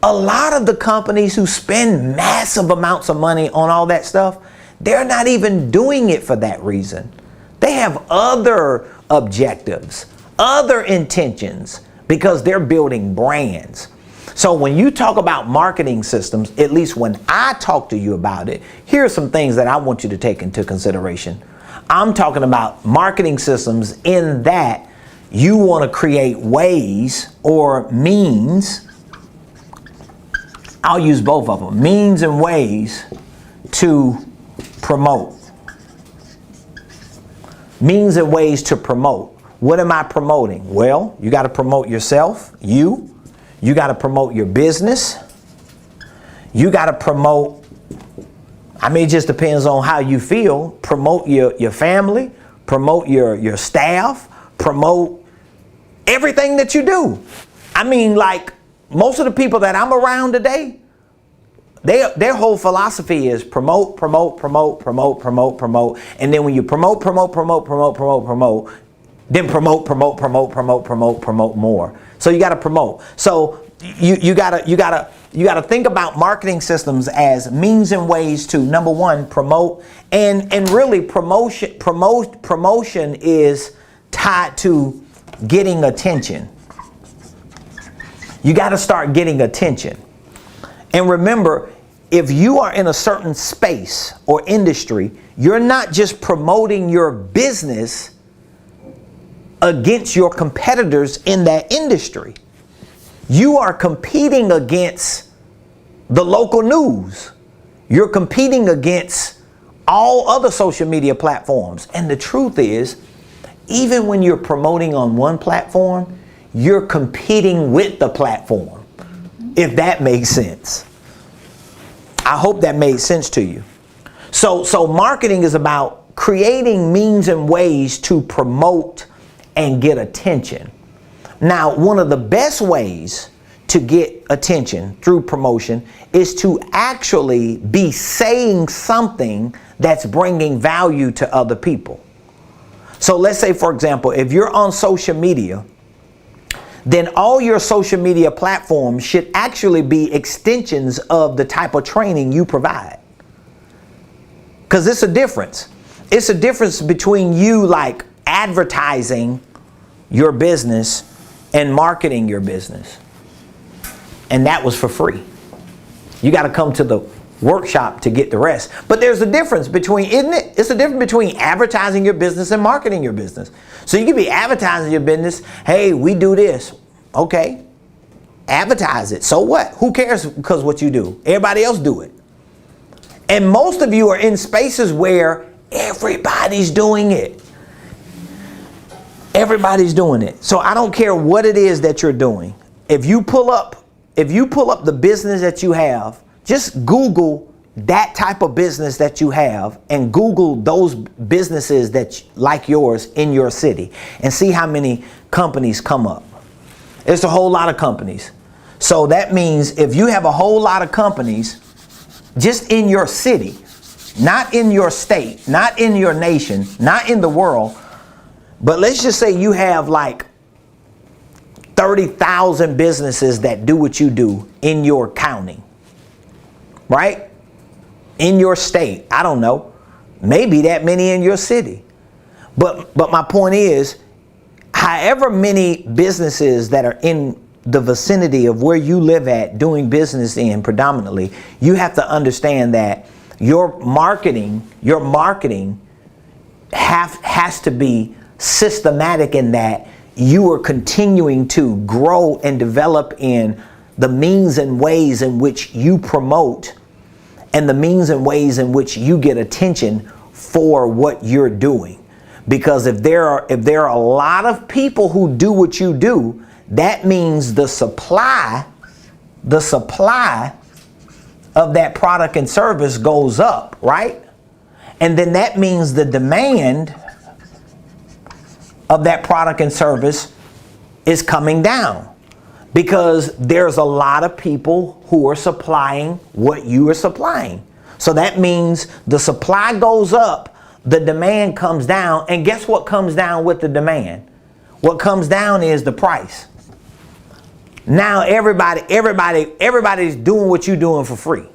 S1: a lot of the companies who spend massive amounts of money on all that stuff, they're not even doing it for that reason. They have other objectives, other intentions, because they're building brands. So when you talk about marketing systems, at least when I talk to you about it, here are some things that I want you to take into consideration. I'm talking about marketing systems in that you want to create ways or means. I'll use both of them, means and ways to promote. Means and ways to promote. What am I promoting? Well, you got to promote yourself, you got to promote your business. You got to promote, it just depends on how you feel. Promote your family, promote your staff, promote everything that you do. Like most of the people that I'm around today, their whole philosophy is promote. And then when you promote, then promote more. So you got to promote. So you got to think about marketing systems as means and ways to, number one, promote. And really promotion is tied to getting attention. You got to start getting attention. And remember, if you are in a certain space or industry, you're not just promoting your business against your competitors in that industry. You are competing against the local news. You're competing against all other social media platforms. And the truth is, even when you're promoting on one platform, you're competing with the platform, if that makes sense. I hope that made sense to you. So marketing is about creating means and ways to promote and get attention. Now, one of the best ways to get attention through promotion is to actually be saying something that's bringing value to other people. So let's say, for example, if you're on social media, then all your social media platforms should actually be extensions of the type of training you provide. Because it's a difference. It's a difference between you like advertising your business and marketing your business. And that was for free. You got to come to the workshop to get the rest. But there's a difference between, isn't it? It's a difference between advertising your business and marketing your business. So you can be advertising your business. Hey, we do this. Okay. Advertise it. So what? Who cares because what you do? Everybody else do it. And most of you are in spaces where everybody's doing it. Everybody's doing it. So I don't care what it is that you're doing. If you pull up the business that you have, just Google that type of business that you have and Google those businesses that like yours in your city and see how many companies come up. It's a whole lot of companies. So that means if you have a whole lot of companies just in your city, not in your state, not in your nation, not in the world, but let's just say you have like 30,000 businesses that do what you do in your county, right? In your state. I don't know. Maybe that many in your city. But my point is, however many businesses that are in the vicinity of where you live at doing business in predominantly, you have to understand that your marketing has to be systematic in that you are continuing to grow and develop in the means and ways in which you promote and the means and ways in which you get attention for what you're doing. Because if there are a lot of people who do what you do, that means the supply of that product and service goes up, right? And then that means the demand of that product and service is coming down, because there's a lot of people who are supplying what you are supplying. So that means the supply goes up, the demand comes down, and guess what comes down with the demand? What comes down is the price. Now everybody's doing what you're doing for free.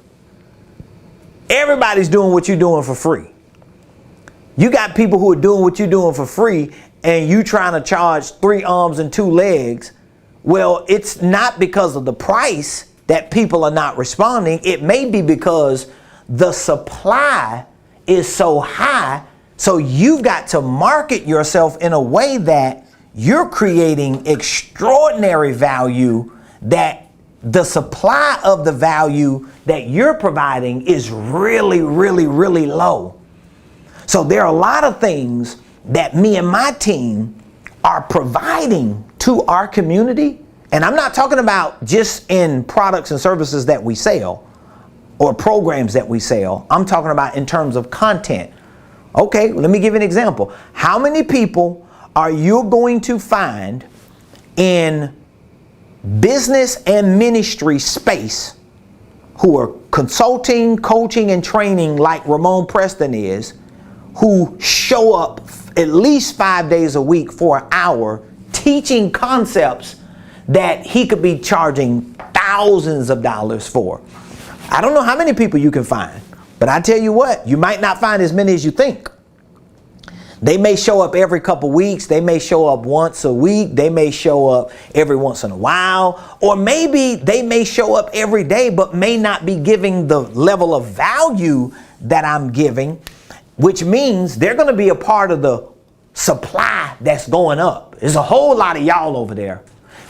S1: Everybody's doing what you're doing for free. You got people who are doing what you're doing for free, and you trying to charge 3 arms and 2 legs. Well, it's not because of the price that people are not responding. It may be because the supply is so high. So you've got to market yourself in a way that you're creating extraordinary value, that the supply of the value that you're providing is really, really, really low. So there are a lot of things that me and my team are providing to our community. And I'm not talking about just in products and services that we sell or programs that we sell. I'm talking about in terms of content. Okay, let me give you an example. How many people are you going to find in business and ministry space who are consulting, coaching, and training like Ramon Preston is, who show up at least 5 days a week for an hour teaching concepts that he could be charging thousands of dollars for? I don't know how many people you can find, but I tell you what, you might not find as many as you think. They may show up every couple weeks. They may show up once a week. They may show up every once in a while. Or maybe they may show up every day, but may not be giving the level of value that I'm giving, which means they're going to be a part of the supply that's going up. There's a whole lot of y'all over there,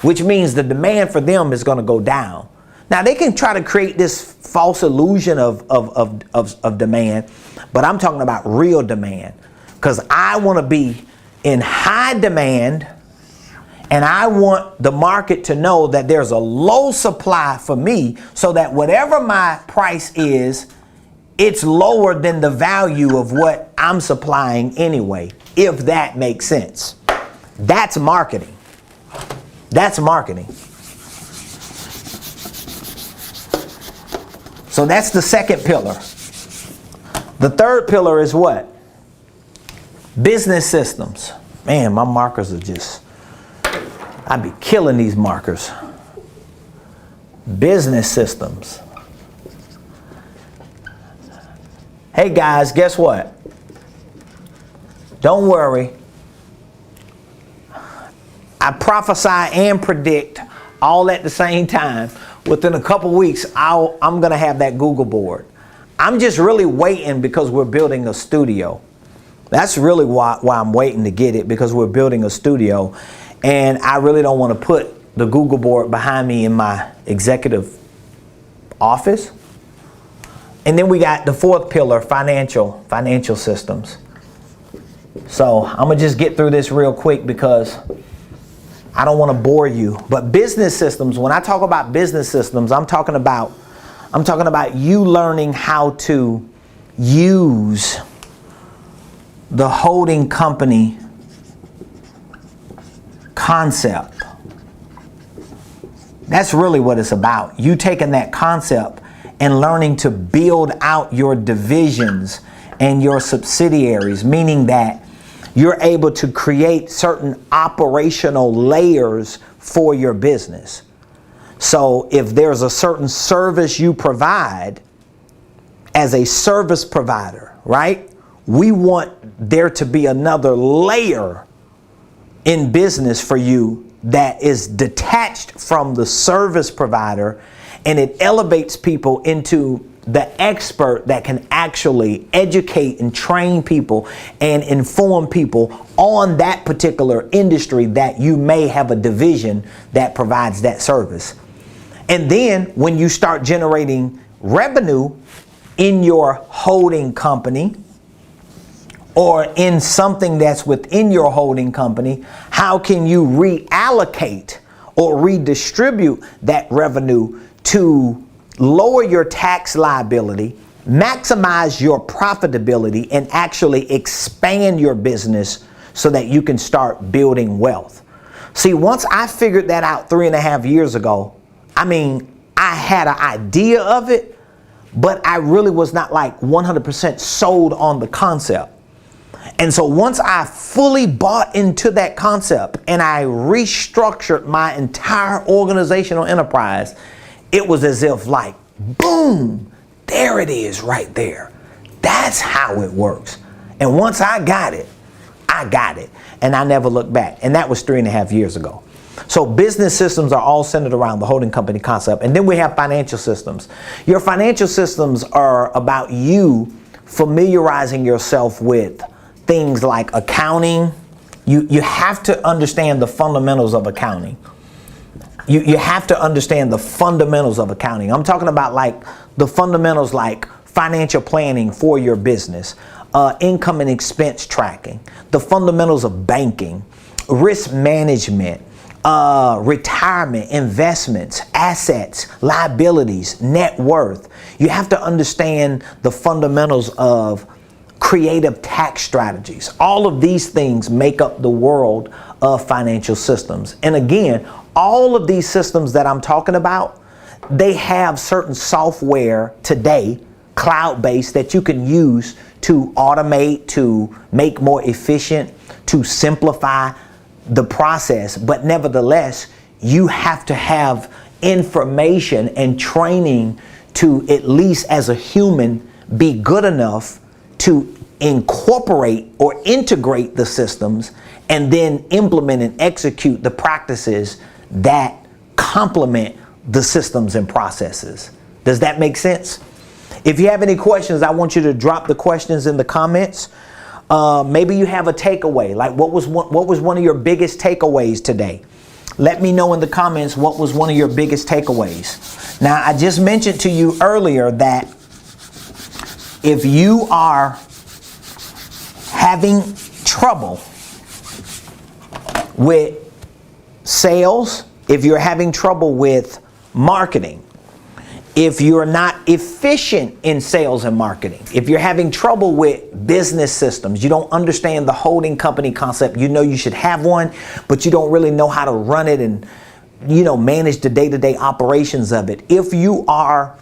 S1: which means the demand for them is going to go down. Now, they can try to create this false illusion of demand, but I'm talking about real demand. Because I want to be in high demand, and I want the market to know that there's a low supply for me, so that whatever my price is, it's lower than the value of what I'm supplying anyway, if that makes sense. That's marketing. That's marketing. So that's the second pillar. The third pillar is what? Business systems. Man, my markers are just, I'd be killing these markers. Business systems. Hey guys, guess what? Don't worry. I prophesy and predict all at the same time. Within a couple weeks, I'm going to have that Google board. I'm just really waiting because we're building a studio. That's really why I'm waiting to get it, because we're building a studio, and I really don't want to put the Google board behind me in my executive office. And then we got the fourth pillar, financial systems. So I'm going to just get through this real quick because I don't want to bore you. But business systems, when I talk about business systems, I'm talking about you learning how to use the holding company concept That's really what it's about. You taking that concept and learning to build out your divisions and your subsidiaries, meaning that you're able to create certain operational layers for your business. So if there's a certain service you provide as a service provider, right? We want there to be another layer in business for you that is detached from the service provider, and it elevates people into the expert that can actually educate and train people and inform people on that particular industry that you may have a division that provides that service. And then when you start generating revenue in your holding company or in something that's within your holding company, how can you reallocate or redistribute that revenue to lower your tax liability, maximize your profitability, and actually expand your business so that you can start building wealth? See, once I figured that out 3.5 years ago, I had an idea of it, but I really was not like 100% sold on the concept. And so once I fully bought into that concept and I restructured my entire organizational enterprise, it was as if like, boom, there it is right there. That's how it works. And once I got it. And I never looked back. And that was 3.5 years ago. So business systems are all centered around the holding company concept. And then we have financial systems. Your financial systems are about you familiarizing yourself with things like accounting. You have to understand the fundamentals of accounting. You have to understand the fundamentals of accounting. I'm talking about like the fundamentals like financial planning for your business, income and expense tracking, the fundamentals of banking, risk management, retirement, investments, assets, liabilities, net worth. You have to understand the fundamentals of creative tax strategies. All of these things make up the world of financial systems. And again, all of these systems that I'm talking about, they have certain software today, cloud-based, that you can use to automate, to make more efficient, to simplify the process. But nevertheless, you have to have information and training to, at least as a human, be good enough to incorporate or integrate the systems and then implement and execute the practices that complement the systems and processes. Does that make sense? If you have any questions, I want you to drop the questions in the comments. Maybe you have a takeaway. Like what was one of your biggest takeaways today? Let me know in the comments what was one of your biggest takeaways. Now, I just mentioned to you earlier that if you are having trouble with sales, if you're having trouble with marketing, if you're not efficient in sales and marketing, if you're having trouble with business systems, you don't understand the holding company concept, you know you should have one, but you don't really know how to run it and, manage the day-to-day operations of it. If you are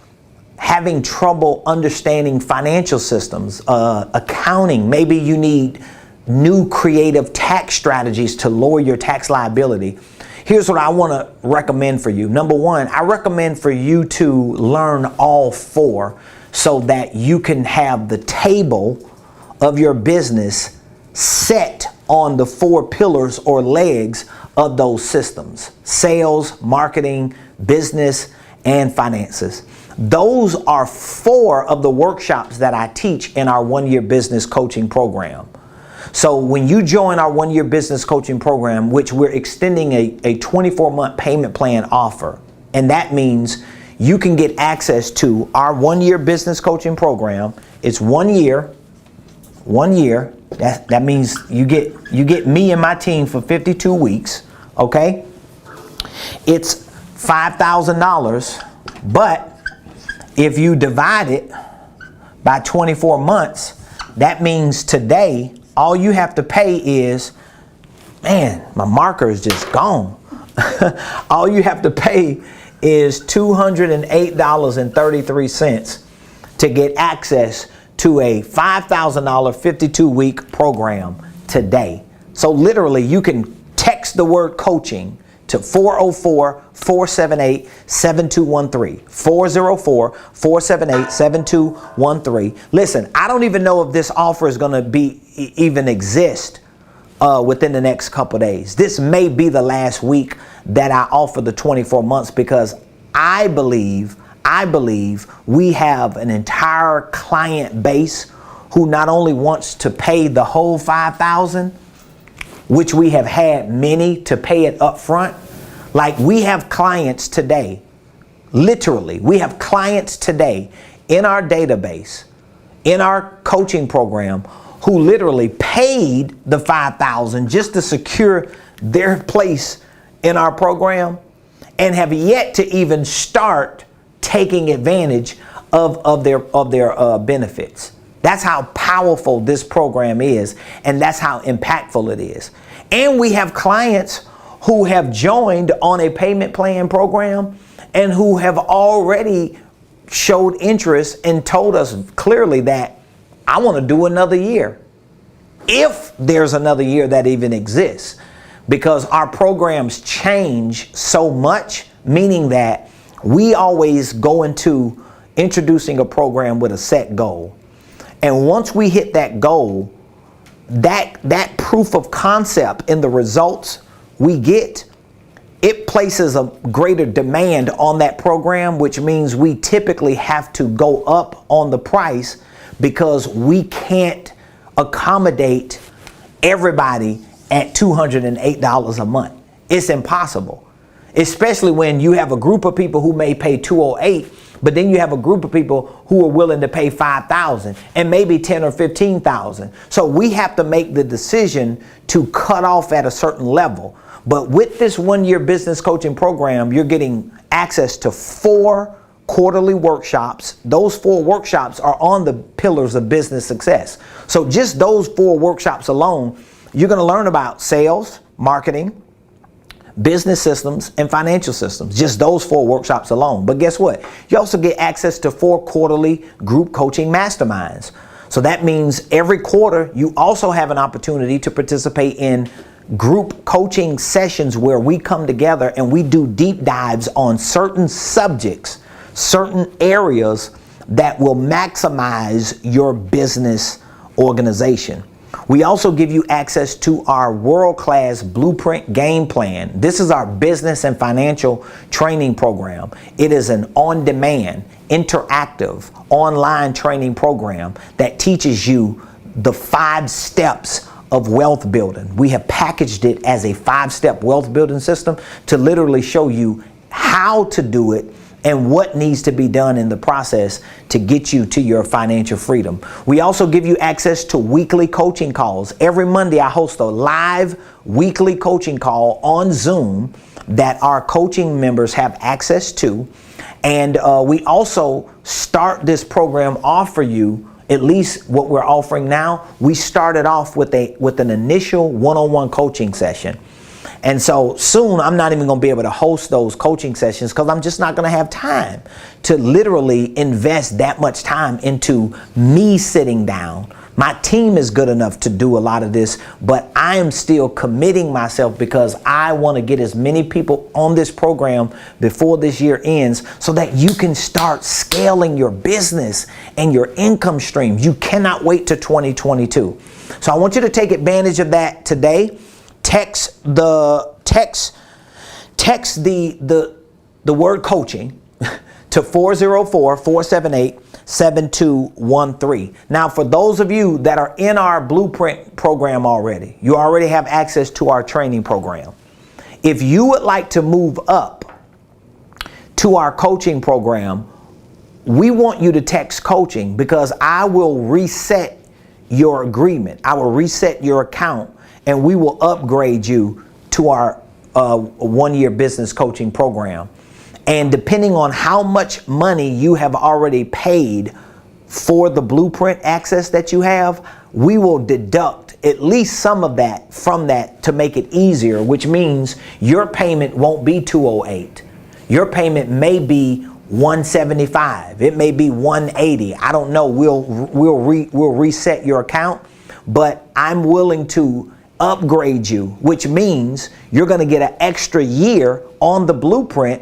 S1: having trouble understanding financial systems, accounting, maybe you need new creative tax strategies to lower your tax liability. Here's what I want to recommend for you. Number one, I recommend for you to learn all four so that you can have the table of your business set on the 4 pillars or legs of those systems: sales, marketing, business, and finances. Those are 4 of the workshops that I teach in our 1-year business coaching program. So when you join our 1-year business coaching program, which we're extending a 24-month payment plan offer, and that means you can get access to our 1-year business coaching program. It's 1 year. That means you get me and my team for 52 weeks. Okay, it's $5,000, but if you divide it by 24 months, that means today all you have to pay is, man, my marker is just gone. All you have to pay is $208.33 to get access to a $5,000 52-week program today. So literally you can text the word coaching to 404-478-7213. 404-478-7213. Listen, I don't even know if this offer is going to be even exist within the next couple of days. This may be the last week that I offer the 24 months because I believe we have an entire client base who not only wants to pay the whole $5,000, which we have had many to pay it up front. Like we have clients today, literally, we have clients today in our database, in our coaching program, who literally paid the $5,000 just to secure their place in our program and have yet to even start taking advantage of their benefits. That's how powerful this program is, and that's how impactful it is. And we have clients who have joined on a payment plan program and who have already showed interest and told us clearly that I want to do another year. If there's another year that even exists, because our programs change so much, meaning that we always go into introducing a program with a set goal. And once we hit that goal, that proof of concept in the results we get, it places a greater demand on that program, which means we typically have to go up on the price because we can't accommodate everybody at $208 a month. It's impossible, especially when you have a group of people who may pay $208, but then you have a group of people who are willing to pay $5,000 and maybe $10,000 or $15,000. So we have to make the decision to cut off at a certain level. But with this one-year business coaching program, you're getting access to 4 quarterly workshops. Those 4 workshops are on the pillars of business success. So just those 4 workshops alone, you're going to learn about sales, marketing, business systems, and financial systems. Just those 4 workshops alone. But guess what? You also get access to 4 quarterly group coaching masterminds. So that means every quarter you also have an opportunity to participate in group coaching sessions where we come together and we do deep dives on certain subjects, certain areas that will maximize your business organization. We also give you access to our world-class blueprint game plan. This is our business and financial training program. It is an on-demand, interactive, online training program that teaches you the 5 steps of wealth building. We have packaged it as a 5-step wealth building system to literally show you how to do it and what needs to be done in the process to get you to your financial freedom. We also give you access to weekly coaching calls. Every Monday, I host a live weekly coaching call on Zoom that our coaching members have access to. And we also start this program off for you. At least what we're offering now, we started off with an initial one-on-one coaching session. And so soon I'm not even going to be able to host those coaching sessions because I'm just not going to have time to literally invest that much time into me sitting down. My team is good enough to do a lot of this, but I am still committing myself because I want to get as many people on this program before this year ends so that you can start scaling your business and your income streams. You cannot wait to 2022. So I want you to take advantage of that today. Text the word coaching to 404-478-7213. Now, for those of you that are in our blueprint program already, you already have access to our training program. If you would like to move up to our coaching program, we want you to text coaching because I will reset your agreement. I will reset your account and we will upgrade you to our one-year business coaching program. And depending on how much money you have already paid for the blueprint access that you have, we will deduct at least some of that from that to make it easier, which means your payment won't be $208. Your payment may be $175. It may be $180. I don't know. We'll reset your account, but I'm willing to upgrade you, which means you're going to get an extra year on the blueprint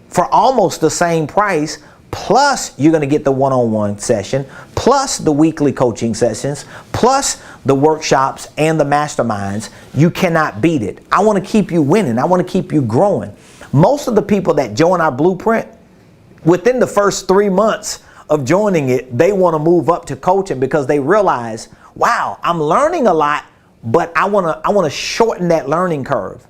S1: for almost the same price. Plus, you're going to get the one-on-one session, plus the weekly coaching sessions, plus the workshops and the masterminds. You cannot beat it. I want to keep you winning. I want to keep you growing. Most of the people that join our blueprint, within the first 3 months of joining it, they want to move up to coaching because they realize, wow, I'm learning a lot, but I want to shorten that learning curve.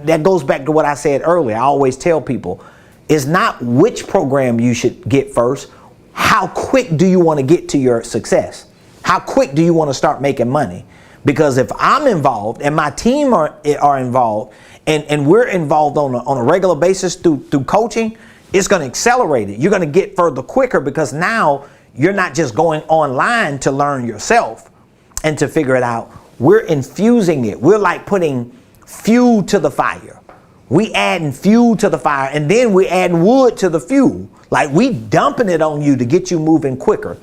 S1: That goes back to what I said earlier. I always tell people, it's not which program you should get first. How quick do you want to get to your success? How quick do you want to start making money? Because if I'm involved and my team are involved and we're involved on a regular basis through coaching, it's going to accelerate it. You're going to get further quicker because now you're not just going online to learn yourself and to figure it out. We're infusing it. We're like putting fuel to the fire. We adding fuel to the fire, and then we adding wood to the fuel. Like we dumping it on you to get you moving quicker.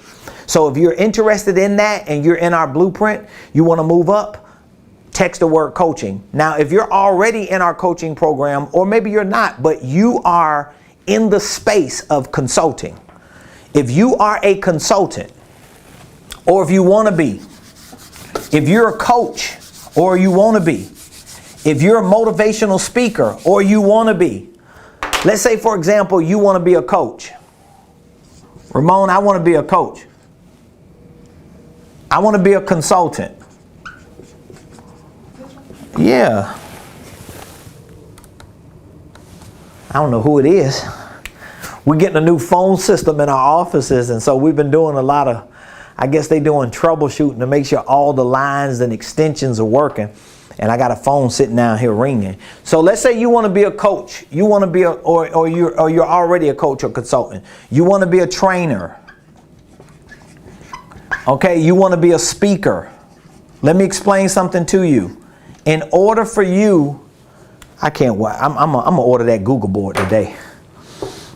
S1: So if you're interested in that and you're in our blueprint, you want to move up, text the word coaching. Now, if you're already in our coaching program, or maybe you're not, but you are in the space of consulting. If you are a consultant, or if you want to be, if you're a coach, or you want to be, if you're a motivational speaker or you want to be, let's say, for example, you want to be a coach. Ramon, I want to be a coach. I want to be a consultant. Yeah. I don't know who it is. We're getting a new phone system in our offices, and so we've been doing a lot of, I guess they're doing troubleshooting to make sure all the lines and extensions are working. And I got a phone sitting down here ringing. So let's say you want to be a coach. You want to be or you're already a coach or consultant. You want to be a trainer. Okay, you want to be a speaker. Let me explain something to you. In order for you, I can't wait. I'm gonna order that Google board today.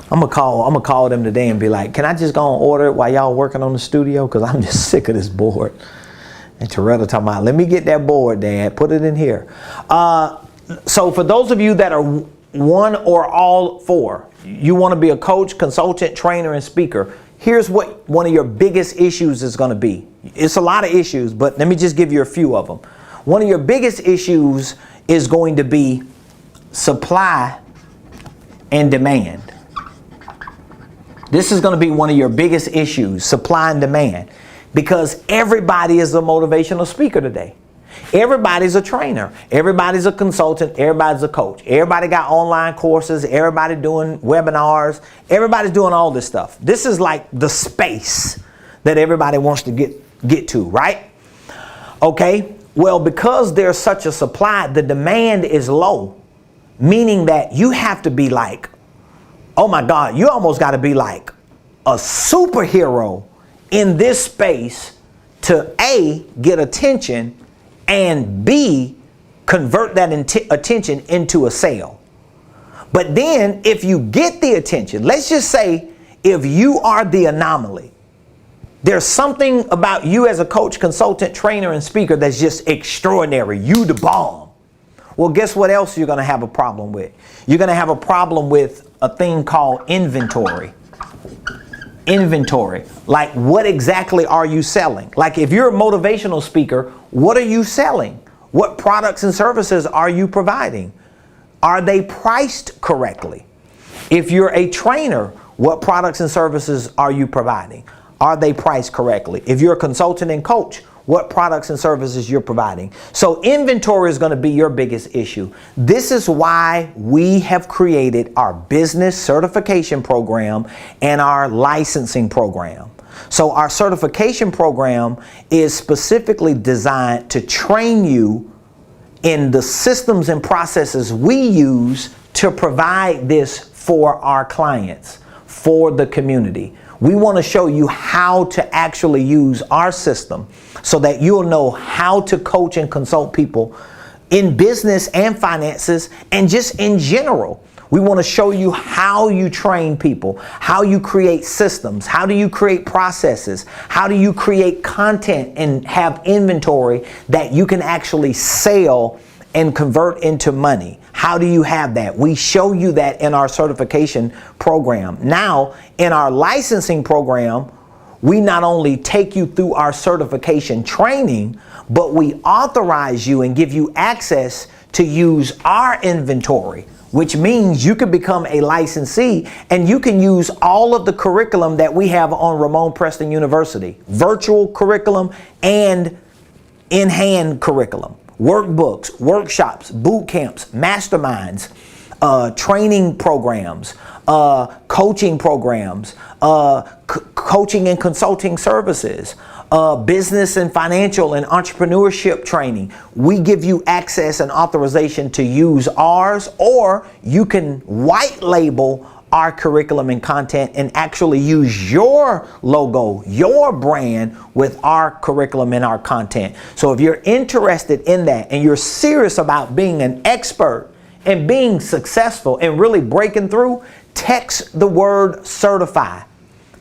S1: I'm gonna call them today and be like, can I just go and order it while y'all working on the studio? Because I'm just sick of this board. And Terrell talking about, let me get that board, Dad. Put it in here. So for those of you that are one or all four, you want to be a coach, consultant, trainer, and speaker. Here's what one of your biggest issues is going to be. It's a lot of issues, but let me just give you a few of them. One of your biggest issues is going to be supply and demand. This is going to be one of your biggest issues, supply and demand. Because everybody is a motivational speaker today. Everybody's a trainer. Everybody's a consultant. Everybody's a coach. Everybody got online courses. Everybody doing webinars. Everybody's doing all this stuff. This is like the space that everybody wants to get to, right? Okay. Well, because there's such a supply, the demand is low, meaning that you have to be like, oh my God, you almost got to be like a superhero in this space to A, get attention, and B, convert that attention into a sale. But then if you get the attention, let's just say if you are the anomaly, there's something about you as a coach, consultant, trainer, and speaker that's just extraordinary. You the bomb. Well, guess what else you're going to have a problem with? You're going to have a problem with a thing called inventory. Inventory. Like, what exactly are you selling? Like, if you're a motivational speaker, what are you selling? What products and services are you providing? Are they priced correctly? If you're a trainer, what products and services are you providing? Are they priced correctly? If you're a consultant and coach, what products and services you're providing? So inventory is going to be your biggest issue. This is why we have created our business certification program and our licensing program. So our certification program is specifically designed to train you in the systems and processes we use to provide this for our clients, for the community. We want to show you how to actually use our system so that you'll know how to coach and consult people in business and finances and just in general. We want to show you how you train people, how you create systems, how do you create processes, how do you create content and have inventory that you can actually sell and convert into money. How do you have that? We show you that in our certification program. Now, in our licensing program, we not only take you through our certification training, but we authorize you and give you access to use our inventory, which means you can become a licensee and you can use all of the curriculum that we have on Ramon Preston University, virtual curriculum and in-hand curriculum, workbooks, workshops, boot camps, masterminds, training programs, coaching programs, coaching and consulting services, business and financial and entrepreneurship training. We give you access and authorization to use ours, or you can white label our curriculum and content and actually use your logo, your brand with our curriculum and our content. So if you're interested in that and you're serious about being an expert and being successful and really breaking through, text the word certify.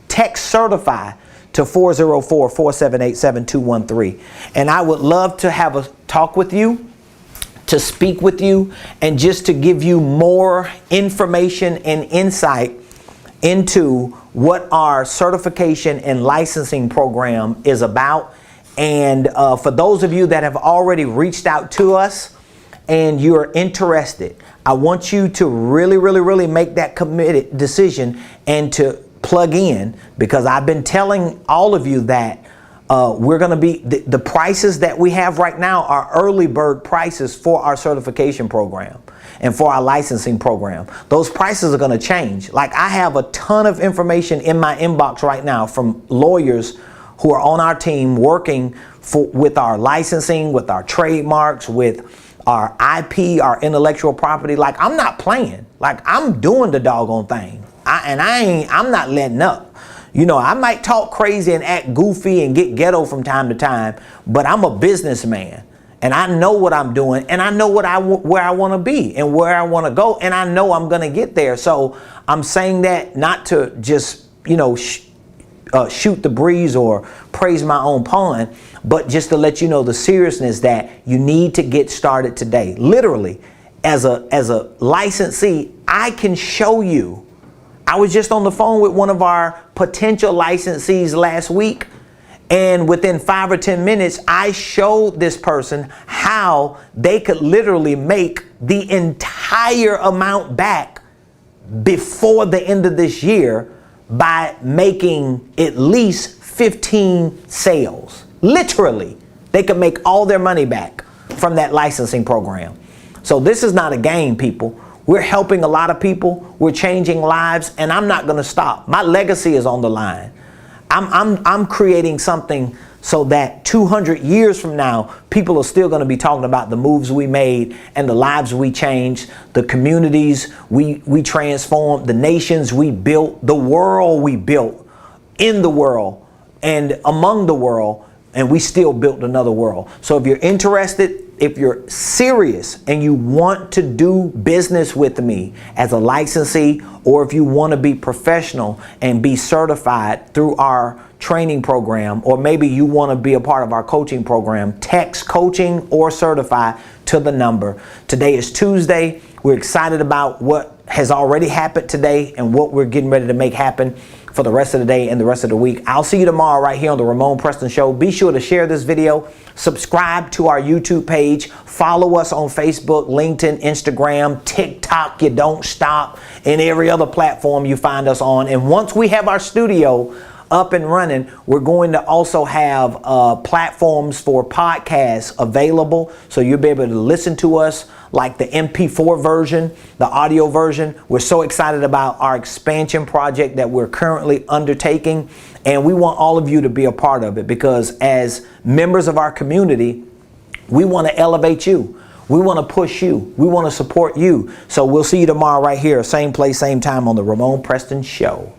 S1: Text certify to 404-478-7213. And I would love to have a talk with you, to speak with you, and just to give you more information and insight into what our certification and licensing program is about. And for those of you that have already reached out to us and you're interested, I want you to really make that committed decision and to plug in, because I've been telling all of you that we're going to be, the prices that we have right now are early bird prices for our certification program and for our licensing program. Those prices are going to change. Like, I have a ton of information in my inbox right now from lawyers who are on our team working with our licensing, with our trademarks, with our IP, our intellectual property. Like, I'm not playing. Like, I'm doing the doggone thing. I'm not letting up. You know, I might talk crazy and act goofy and get ghetto from time to time, but I'm a businessman and I know what I'm doing, and I know where I want to be and where I want to go, and I know I'm going to get there. So I'm saying that not to just, you know, shoot the breeze or praise my own pond, but just to let you know the seriousness that you need to get started today. Literally, as a licensee, I can show you. I was just on the phone with one of our potential licensees last week, and within 5 or 10 minutes, I showed this person how they could literally make the entire amount back before the end of this year by making at least 15 sales. Literally, they could make all their money back from that licensing program. So this is not a game, people. We're helping a lot of people. We're changing lives, and I'm not going to stop. My legacy is on the line. I'm creating something so that 200 years from now, people are still going to be talking about the moves we made and the lives we changed, the communities we transformed, the nations we built, the world we built, in the world and among the world, and we still built another world. So if you're interested, if you're serious and you want to do business with me as a licensee, or if you want to be professional and be certified through our training program, or maybe you want to be a part of our coaching program, text coaching or certify to the number. Today is Tuesday. We're excited about what has already happened today and what we're getting ready to make happen for the rest of the day and the rest of the week. I'll see you tomorrow right here on the Ramon Preston Show. Be sure to share this video, subscribe to our YouTube page, follow us on Facebook, LinkedIn, Instagram, TikTok, you don't stop, and every other platform you find us on. And once we have our studio up and running, we're going to also have platforms for podcasts available, so you'll be able to listen to us, like the MP4 version, the audio version. We're so excited about our expansion project that we're currently undertaking, and we want all of you to be a part of it, because as members of our community, we want to elevate you. We want to push you. We want to support you. So we'll see you tomorrow right here, same place, same time on the Ramon Preston Show.